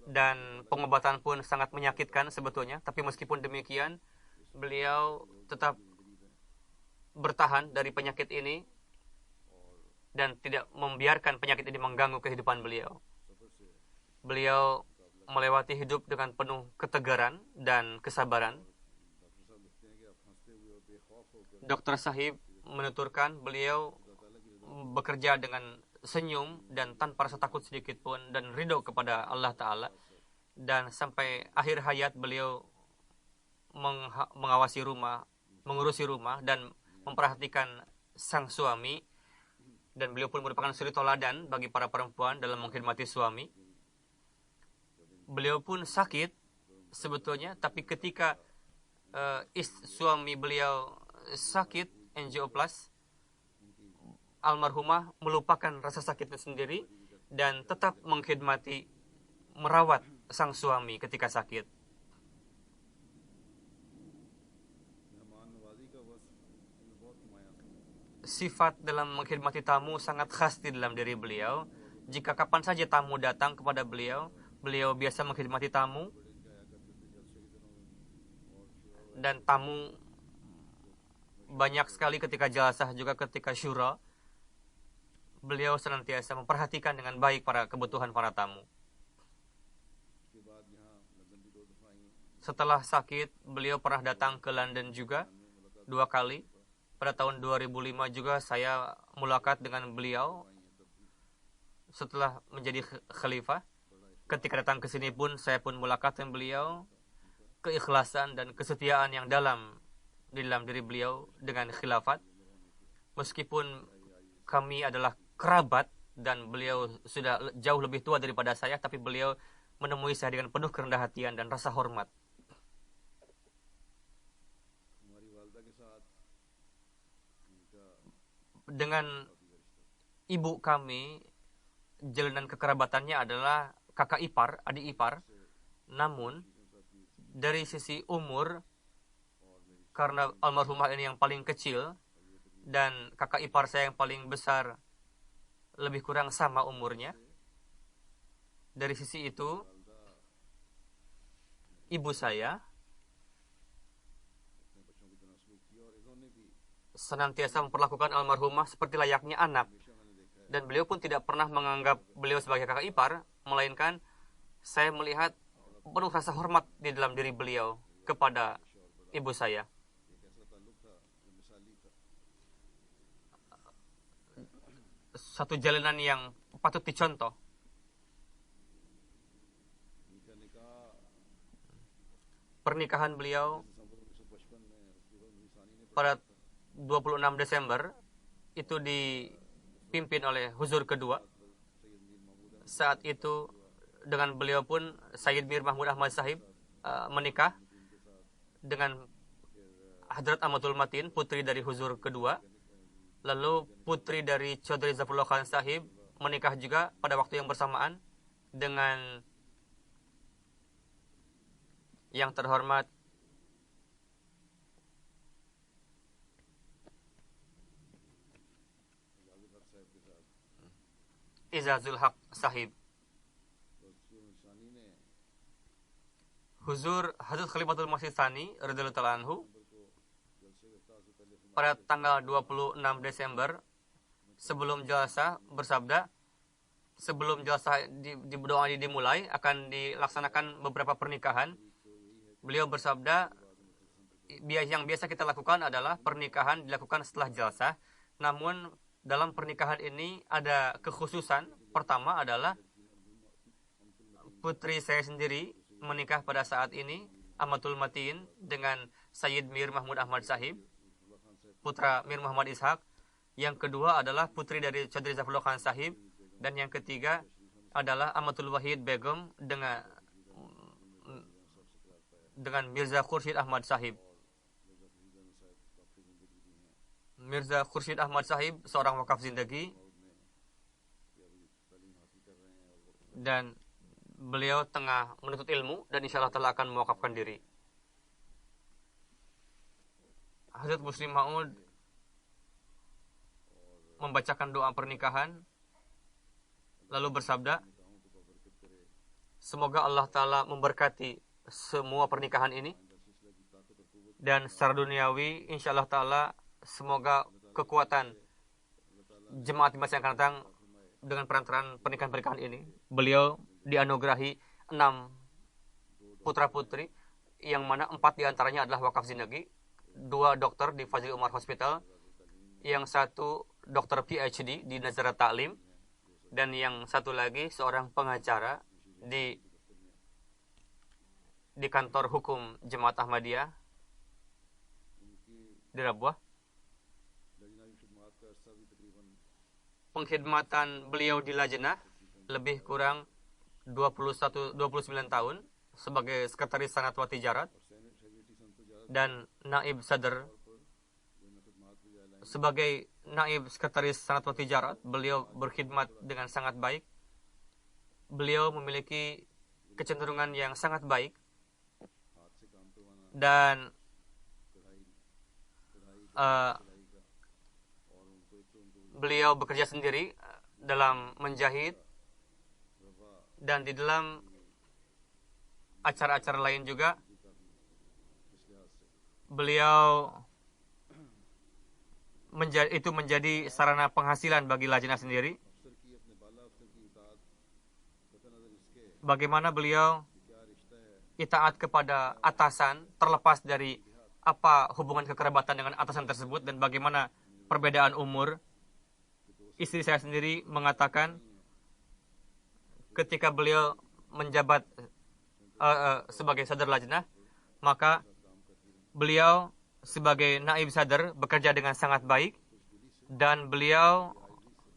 dan pengobatan pun sangat menyakitkan sebetulnya. Tapi meskipun demikian, beliau tetap bertahan dari penyakit ini dan tidak membiarkan penyakit ini mengganggu kehidupan beliau. Beliau melewati hidup dengan penuh ketegaran dan kesabaran. Dr. Sahib menuturkan beliau bekerja dengan senyum dan tanpa rasa takut sedikit pun, dan ridho kepada Allah Ta'ala. Dan sampai akhir hayat beliau mengawasi rumah, mengurusi rumah, dan memperhatikan sang suami. Dan beliau pun merupakan suri toladan bagi para perempuan dalam mengkhidmati suami. Beliau pun sakit sebetulnya, tapi ketika suami beliau sakit angioplas, almarhumah melupakan rasa sakit itu sendiri dan tetap mengkhidmati, merawat sang suami ketika sakit. Sifat dalam mengkhidmati tamu sangat khas di dalam diri beliau. Jika kapan saja tamu datang kepada beliau, beliau biasa mengkhidmati tamu. Dan tamu banyak sekali ketika jalasah, juga ketika syura. Beliau senantiasa memperhatikan dengan baik para kebutuhan para tamu. Setelah sakit, beliau pernah datang ke London juga 2 kali. Pada tahun 2005 juga saya mulakat dengan beliau setelah menjadi khalifah. Ketika datang ke sini pun saya pun mulakat dengan beliau. Keikhlasan dan kesetiaan yang dalam di dalam diri beliau dengan khilafat. Meskipun kami adalah kerabat dan beliau sudah jauh lebih tua daripada saya, tapi beliau menemui saya dengan penuh kerendah hatian dan rasa hormat. Dengan ibu kami, jalinan kekerabatannya adalah kakak ipar, adik ipar. Namun dari sisi umur, karena almarhumah ini yang paling kecil dan kakak ipar saya yang paling besar lebih kurang sama umurnya, dari sisi itu ibu saya senantiasa memperlakukan almarhumah seperti layaknya anak. Dan beliau pun tidak pernah menganggap beliau sebagai kakak ipar, melainkan saya melihat penuh rasa hormat di dalam diri beliau kepada ibu saya. Satu jalinan yang patut dicontoh. Pernikahan beliau pada 26 Desember itu dipimpin oleh Huzur kedua. Saat itu dengan beliau pun Sayyid Mir Mahmud Ahmad Sahib menikah dengan Hadrat Amatul Matin, putri dari Huzur kedua. Lalu putri dari Chaudhry Zafrullah Khan Sahib menikah juga pada waktu yang bersamaan dengan yang terhormat Izazul Haq Sahib. Huzur Hazrat Khalifatul Masih Tsani radhiyallahu ta'ala anhu pada tanggal 26 Desember sebelum jalsah bersabda, sebelum jalsah doa dimulai akan dilaksanakan beberapa pernikahan. Beliau bersabda, yang biasa kita lakukan adalah pernikahan dilakukan setelah jalsah. Namun dalam pernikahan ini ada kekhususan. Pertama adalah putri saya sendiri menikah pada saat ini, Amatul Matiin, dengan Sayyid Mir Mahmud Ahmad Sahib, putra Mir Muhammad Ishaq. Yang kedua adalah putri dari Chaudhry Zafrullah Khan Sahib. Dan yang ketiga adalah Amatul Wahid Begum dengan Mirza Khurshid Ahmad Sahib. Mirza Khurshid Ahmad Sahib seorang wakaf zindagi, dan beliau tengah menuntut ilmu dan insya Allah telah akan mewakafkan diri. Hazrat Muslim Maud membacakan doa pernikahan lalu bersabda, semoga Allah Ta'ala memberkati semua pernikahan ini, dan secara duniawi insya Allah Ta'ala semoga kekuatan jemaat di masa yang akan datang dengan perantaraan pernikahan-pernikahan ini. Beliau dianugerahi 6 putra-putri, yang mana 4 diantaranya adalah wakaf zindagi, 2 dokter di Fazil Umar Hospital, yang 1 dokter PhD di Nazarah Ta'lim, dan yang 1 lagi seorang pengacara di kantor hukum Jemaat Ahmadiyah di Rabuah. Pengkhidmatan beliau di Lajnah lebih kurang 29 tahun sebagai Sekretaris Sanat wa Tijarat dan Naib Sadr. Sebagai Naib Sekretaris Sanat wa Tijarat, beliau berkhidmat dengan sangat baik. Beliau memiliki kecenderungan yang sangat baik dan beliau bekerja sendiri dalam menjahit, dan di dalam acara-acara lain juga beliau menjadi sarana penghasilan bagi Lajnah sendiri. Bagaimana beliau itaat kepada atasan terlepas dari apa hubungan kekerabatan dengan atasan tersebut dan bagaimana perbedaan umur. Istri saya sendiri mengatakan ketika beliau menjabat sebagai sadar Lajnah, maka beliau sebagai naib sadar bekerja dengan sangat baik, dan beliau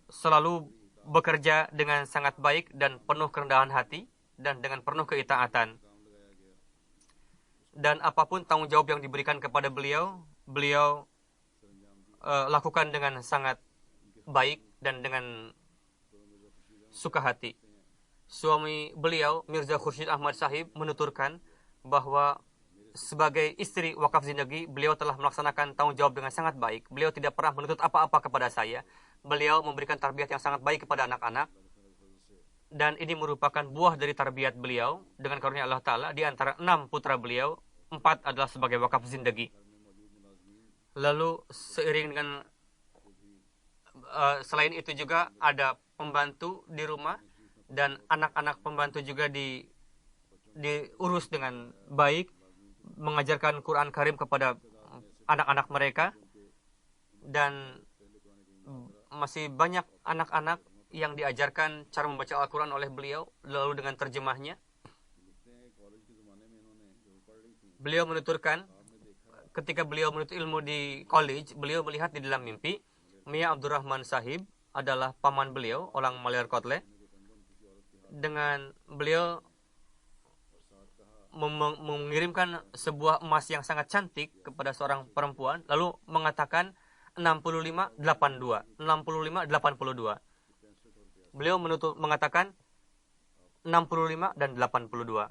selalu bekerja dengan sangat baik dan penuh kerendahan hati dan dengan penuh keitaatan. Dan apapun tanggung jawab yang diberikan kepada beliau, beliau lakukan dengan sangat baik dan dengan suka hati. Suami beliau, Mirza Khurshid Ahmad Sahib, menuturkan bahwa sebagai istri wakaf zindagi, beliau telah melaksanakan tanggung jawab dengan sangat baik. Beliau tidak pernah menuntut apa-apa kepada saya. Beliau memberikan tarbiyat yang sangat baik kepada anak-anak. Dan ini merupakan buah dari tarbiyat beliau dengan karunia Allah Ta'ala. Di antara 6 putra beliau, 4 adalah sebagai wakaf zindagi. Lalu seiring dengan selain itu juga ada pembantu di rumah, dan anak-anak pembantu juga diurus dengan baik, mengajarkan Quran Karim kepada anak-anak mereka, dan masih banyak anak-anak yang diajarkan cara membaca Al-Quran oleh beliau, lalu dengan terjemahnya. Beliau menuturkan ketika beliau menuntut ilmu di college, beliau melihat di dalam mimpi Mia Abdurrahman Sahib adalah paman beliau, orang Malayar Kotle. Dengan beliau mengirimkan sebuah emas yang sangat cantik kepada seorang perempuan, lalu mengatakan 6582. Beliau mengatakan 65 dan 82.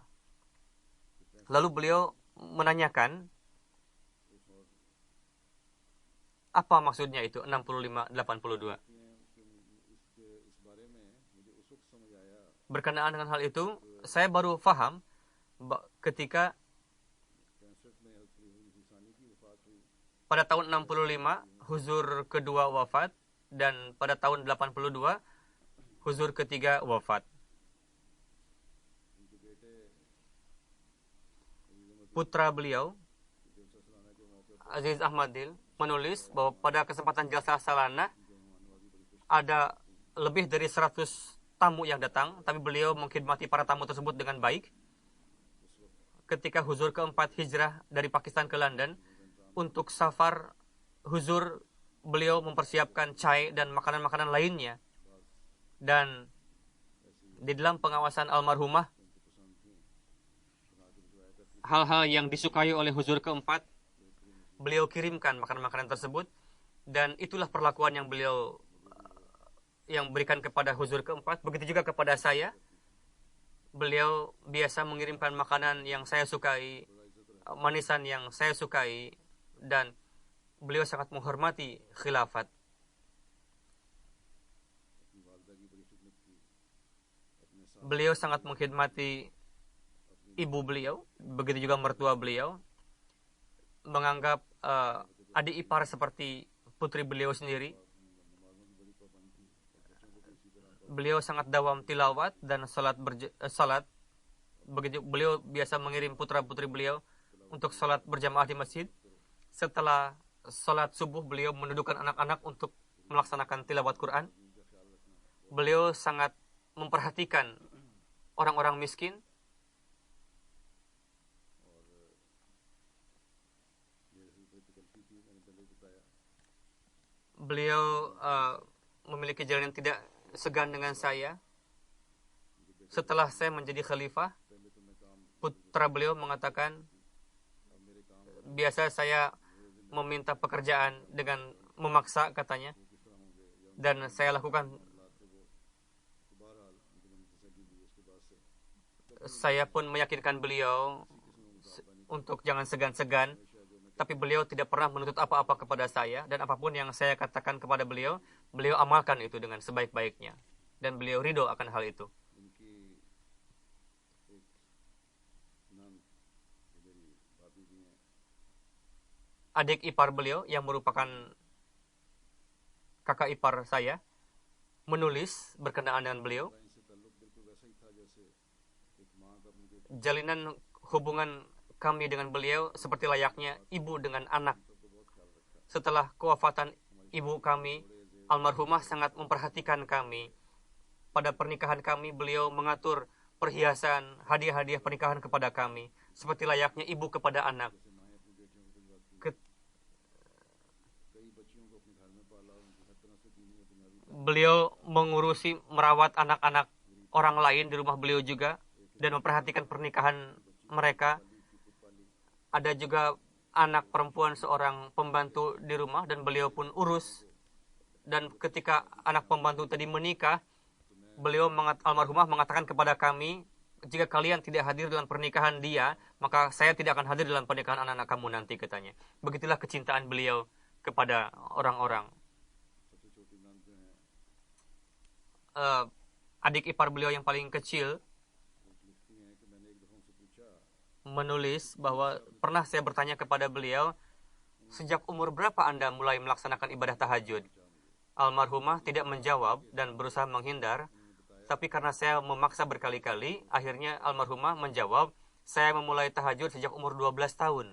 Lalu beliau menanyakan apa maksudnya itu 65 82. Berkenaan dengan hal itu, saya baru faham ketika pada tahun 65 huzur kedua wafat, dan pada tahun 82 huzur ketiga wafat. Putra beliau, Aziz Ahmadil, menulis bahwa pada kesempatan jalsa salanah ada lebih dari 100 tamu yang datang, tapi beliau mengkhidmati para tamu tersebut dengan baik. Ketika huzur keempat hijrah dari Pakistan ke London, untuk safar huzur beliau mempersiapkan cai dan makanan-makanan lainnya. Dan di dalam pengawasan almarhumah, hal-hal yang disukai oleh huzur keempat beliau kirimkan makanan-makanan tersebut, dan itulah perlakuan yang beliau yang berikan kepada huzur keempat. Begitu juga kepada saya, beliau biasa mengirimkan makanan yang saya sukai, manisan yang saya sukai, dan beliau sangat menghormati khilafat. Beliau sangat menghormati ibu beliau, begitu juga mertua beliau, menganggap adik ipar seperti putri beliau sendiri. Beliau sangat dawam tilawat dan salat. Begitu beliau biasa mengirim putra-putri beliau untuk salat berjamaah di masjid. Setelah salat subuh, beliau mendudukkan anak-anak untuk melaksanakan tilawat Quran. Beliau sangat memperhatikan orang-orang miskin. Beliau memiliki jalan yang tidak segan dengan saya. Setelah saya menjadi khalifah, putra beliau mengatakan, biasa saya meminta pekerjaan dengan memaksa, katanya, dan saya lakukan. Saya pun meyakinkan beliau untuk jangan segan-segan, tapi beliau tidak pernah menuntut apa-apa kepada saya, dan apapun yang saya katakan kepada beliau, beliau amalkan itu dengan sebaik-baiknya, dan beliau ridho akan hal itu. Adik ipar beliau yang merupakan kakak ipar saya menulis berkenaan dengan beliau, jalinan hubungan kami dengan beliau seperti layaknya ibu dengan anak. Setelah kewafatan ibu kami, almarhumah sangat memperhatikan kami. Pada pernikahan kami, beliau mengatur perhiasan, hadiah-hadiah pernikahan kepada kami, seperti layaknya ibu kepada anak. Beliau mengurusi, merawat anak-anak orang lain di rumah beliau juga, dan memperhatikan pernikahan mereka. Ada juga anak perempuan seorang pembantu di rumah, dan beliau pun urus. Dan ketika anak pembantu tadi menikah, beliau almarhumah mengatakan kepada kami, jika kalian tidak hadir dalam pernikahan dia, maka saya tidak akan hadir dalam pernikahan anak-anak kamu nanti, katanya. Begitulah kecintaan beliau kepada orang-orang. Adik ipar beliau yang paling kecil menulis bahwa pernah saya bertanya kepada beliau, sejak umur berapa Anda mulai melaksanakan ibadah tahajud? Almarhumah tidak menjawab dan berusaha menghindar, tapi karena saya memaksa berkali-kali, akhirnya almarhumah menjawab, saya memulai tahajud sejak umur 12 tahun.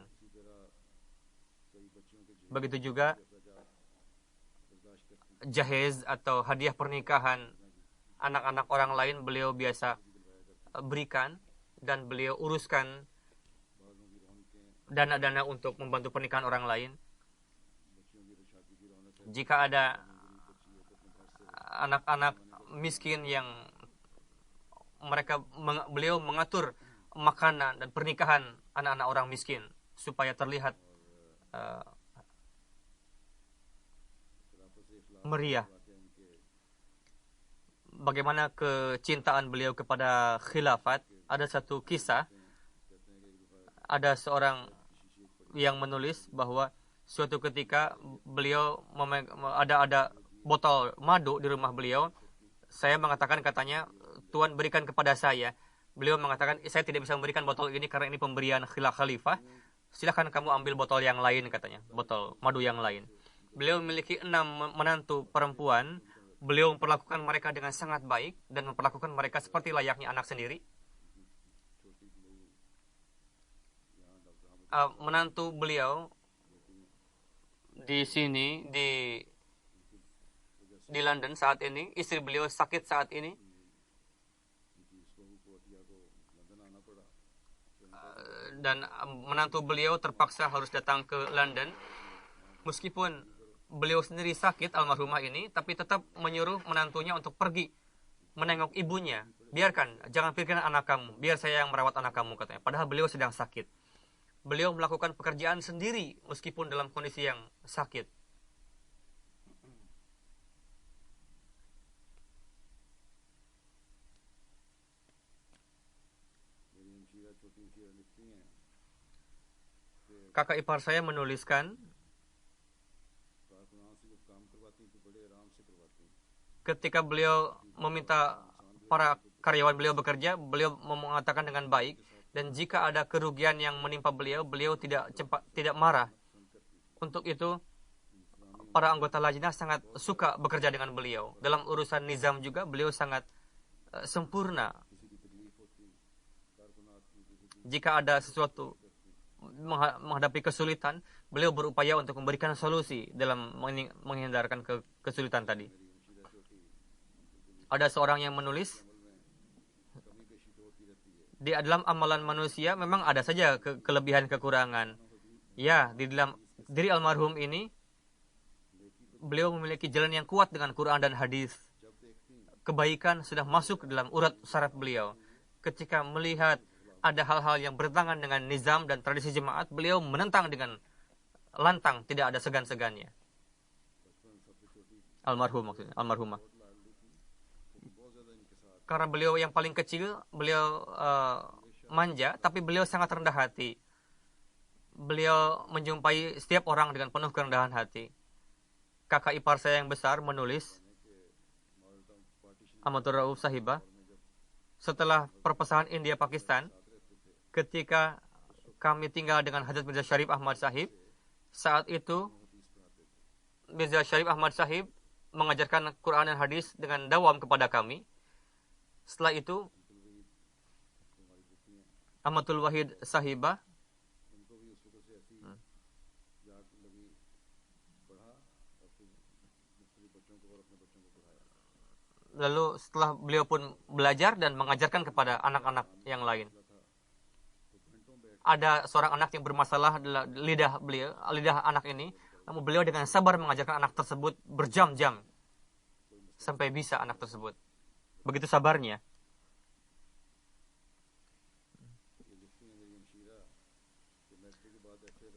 Begitu juga jahez atau hadiah pernikahan anak-anak orang lain beliau biasa berikan, dan beliau uruskan dana-dana untuk membantu pernikahan orang lain. Jika ada anak-anak miskin yang beliau mengatur makanan dan pernikahan anak-anak orang miskin supaya terlihat meriah. Bagaimana kecintaan beliau kepada khilafat? Ada satu kisah, ada seorang yang menulis bahwa suatu ketika beliau ada botol madu di rumah beliau. Saya mengatakan, katanya, Tuhan berikan kepada saya. Beliau mengatakan, saya tidak bisa memberikan botol ini karena ini pemberian khalifah. Silahkan kamu ambil botol yang lain, katanya, botol madu yang lain. Beliau memiliki 6 menantu perempuan. Beliau memperlakukan mereka dengan sangat baik dan memperlakukan mereka seperti layaknya anak sendiri. Menantu beliau di sini, di London saat ini, istri beliau sakit saat ini. Dan menantu beliau terpaksa harus datang ke London. Meskipun beliau sendiri sakit, almarhumah ini, tapi tetap menyuruh menantunya untuk pergi menengok ibunya. Biarkan, jangan pikirkan anak kamu, biar saya yang merawat anak kamu, katanya. Padahal beliau sedang sakit. Beliau melakukan pekerjaan sendiri meskipun dalam kondisi yang sakit. Kakak ipar saya menuliskan, ketika beliau meminta para karyawan beliau bekerja, beliau mengatakan dengan baik, dan jika ada kerugian yang menimpa beliau, beliau tidak marah. Untuk itu, para anggota lajnah sangat suka bekerja dengan beliau. Dalam urusan nizam juga, beliau sangat sempurna. Jika ada sesuatu menghadapi kesulitan, beliau berupaya untuk memberikan solusi dalam menghindarkan kesulitan tadi. Ada seorang yang menulis, di dalam amalan manusia memang ada saja kelebihan kekurangan. Ya, di dalam diri almarhum ini, beliau memiliki jalan yang kuat dengan Quran dan hadis. Kebaikan sudah masuk ke dalam urat saraf beliau. Ketika melihat ada hal-hal yang bertentangan dengan nizam dan tradisi jemaat, beliau menentang dengan lantang, tidak ada segan-segannya. Almarhum maksudnya, almarhumah. Karena beliau yang paling kecil, beliau manja, tapi beliau sangat rendah hati. Beliau menjumpai setiap orang dengan penuh kerendahan hati. Kakak ipar saya yang besar menulis, Ahmadur Rauf Sahibah, setelah perpecahan India-Pakistan, ketika kami tinggal dengan Hadrat Mirza Syarif Ahmad Sahib, saat itu Mirza Syarif Ahmad Sahib mengajarkan Quran dan hadis dengan dawam kepada kami. Setelah itu, Ahmadul Wahid Sahibah lalu setelah beliau pun belajar dan mengajarkan kepada anak-anak yang lain. Ada seorang anak yang bermasalah adalah lidah beliau, lidah anak ini. Namun beliau dengan sabar mengajarkan anak tersebut berjam-jam sampai bisa anak tersebut. Begitu sabarnya.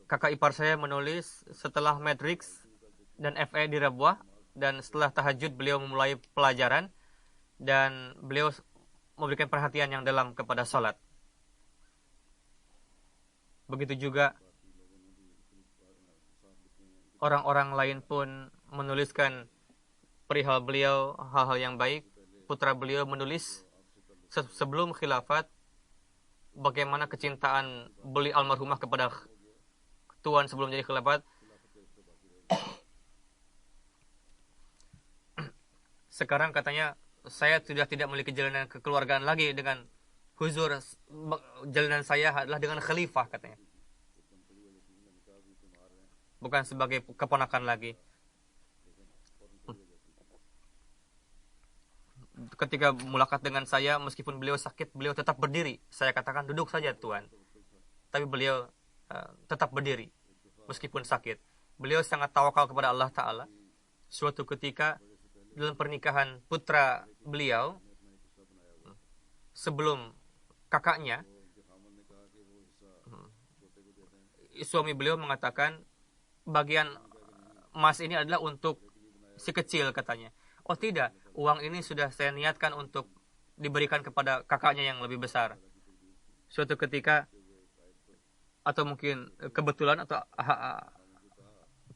Kakak ipar saya menulis, setelah Matrix dan FE di Rabwah, dan setelah tahajud beliau memulai pelajaran, dan beliau memberikan perhatian yang dalam kepada salat. Begitu juga orang-orang lain pun menuliskan perihal beliau hal-hal yang baik. Putra beliau menulis sebelum khilafat bagaimana kecintaan beliau almarhumah kepada Tuhan sebelum jadi khilafat. Sekarang katanya, saya sudah tidak memiliki jalanan kekeluargaan lagi dengan huzur. Jalanan saya adalah dengan khalifah, katanya. Bukan sebagai keponakan lagi. Ketika mulakat dengan saya, meskipun beliau sakit, beliau tetap berdiri. Saya katakan, duduk saja Tuan. Tapi beliau tetap berdiri meskipun sakit. Beliau sangat tawakal kepada Allah Ta'ala. Suatu ketika dalam pernikahan putra beliau, sebelum kakaknya, suami beliau mengatakan, bagian emas ini adalah untuk si kecil, katanya. Oh tidak, uang ini sudah saya niatkan untuk diberikan kepada kakaknya yang lebih besar. Suatu ketika, atau mungkin kebetulan atau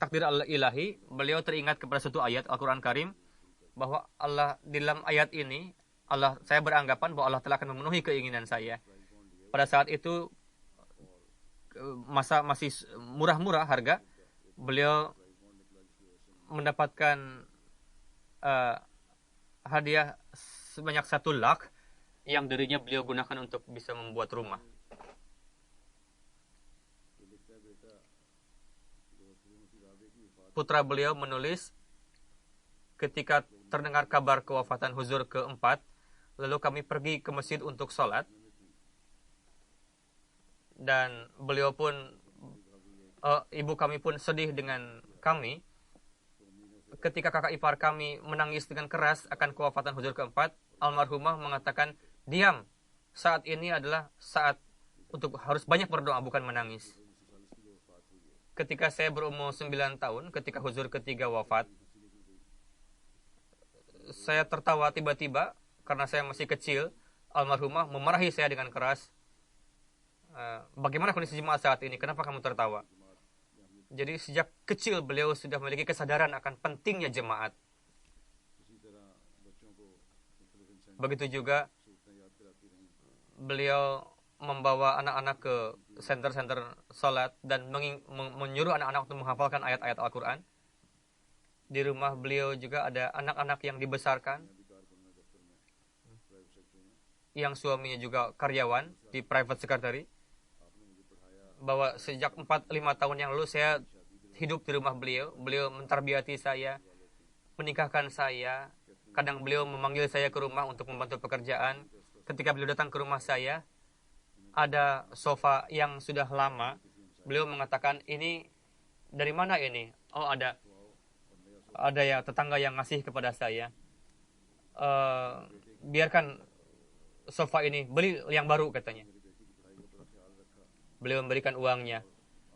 takdir Allah ilahi, beliau teringat kepada suatu ayat Al-Quran Karim, bahwa Allah di dalam ayat ini, saya beranggapan bahwa Allah telah akan memenuhi keinginan saya. Pada saat itu, masa masih murah-murah harga, beliau mendapatkan hadiah sebanyak 1 lakh yang darinya beliau gunakan untuk bisa membuat rumah. Putra beliau menulis, ketika terdengar kabar kewafatan Huzur keempat, lalu kami pergi ke masjid untuk sholat. Dan beliau pun, ibu kami pun sedih dengan kami. Ketika kakak ipar kami menangis dengan keras akan kewafatan Huzur keempat, almarhumah mengatakan, diam, saat ini adalah saat untuk harus banyak berdoa, bukan menangis. Ketika saya berumur 9 tahun, ketika Huzur ketiga wafat, saya tertawa tiba-tiba karena saya masih kecil. Almarhumah memarahi saya dengan keras. Bagaimana kondisi jemaah saat ini? Kenapa kamu tertawa? Jadi sejak kecil beliau sudah memiliki kesadaran akan pentingnya jemaat. Begitu juga beliau membawa anak-anak ke center-center salat dan menyuruh anak-anak untuk menghafalkan ayat-ayat Al-Quran. Di rumah beliau juga ada anak-anak yang dibesarkan, yang suaminya juga karyawan di private secretary. Bahwa sejak 4-5 tahun yang lalu saya hidup di rumah beliau. Beliau mentarbiyati saya, menikahkan saya. Kadang beliau memanggil saya ke rumah untuk membantu pekerjaan. Ketika beliau datang ke rumah saya, ada sofa yang sudah lama. Beliau mengatakan, ini dari mana ini? Oh, ada ya tetangga yang ngasih kepada saya. Biarkan sofa ini, beli yang baru katanya. Beliau memberikan uangnya.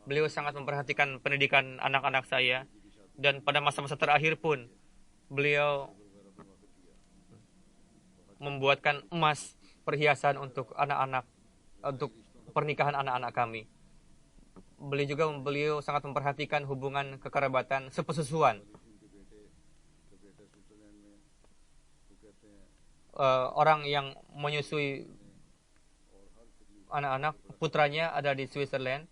Beliau sangat memperhatikan pendidikan anak-anak saya. Dan pada masa-masa terakhir pun, beliau membuatkan emas perhiasan untuk anak-anak, untuk pernikahan anak-anak kami. Beliau sangat memperhatikan hubungan kekerabatan sepesusuan. Orang yang menyusui anak-anak, putranya ada di Switzerland.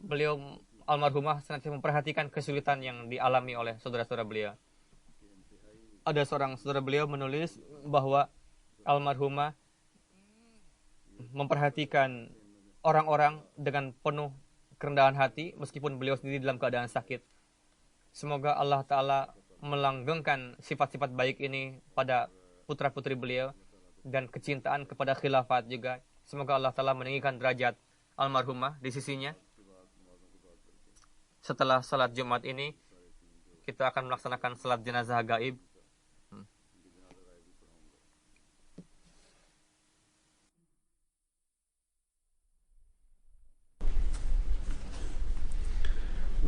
Beliau almarhumah senantiasa memperhatikan kesulitan yang dialami oleh saudara-saudara beliau. Ada seorang saudara beliau menulis bahwa almarhumah memperhatikan orang-orang dengan penuh kerendahan hati meskipun beliau sendiri dalam keadaan sakit. Semoga Allah Ta'ala melanggengkan sifat-sifat baik ini pada putra-putri beliau dan kecintaan kepada khilafat juga. Semoga Allah Ta'ala meninggikan derajat almarhumah di sisinya. Setelah salat Jumat ini, kita akan melaksanakan salat jenazah gaib.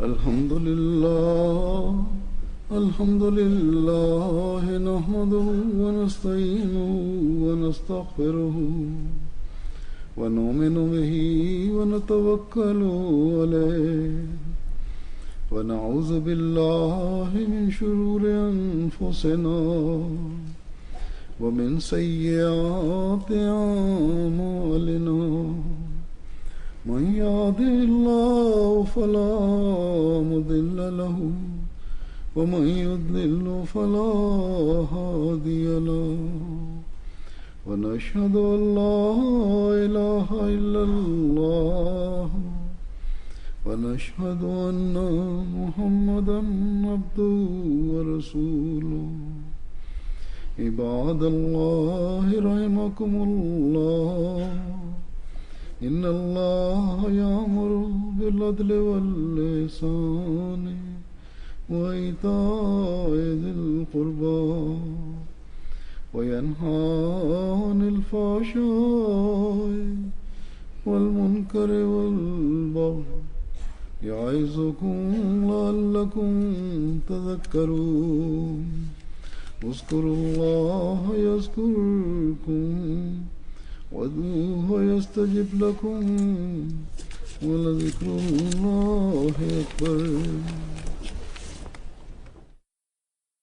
Alhamdulillah nahmaduhu wa nasta'inuhu wa nastaghfiruhu wa nu'minu bihi wa natawakkalu alayhi wa na'udzu billahi min shururi anfusina wa min sayyiati a'malina. من يهده الله فلا مضل له ومن يضلل فلا هادي له ونشهد أن لا إله إلا الله ونشهد أن محمدا عبده ورسوله. عباد الله رحمكم الله، إن الله يأمر بالعدل والإحسان وإيتاء ذي القربى وينهى عن الفحشاء والمنكر والبغي يعظكم لعلكم تذكرون. اذكروا الله يذكركم وادعوه يستجب لكم ولذكر الله أكبر.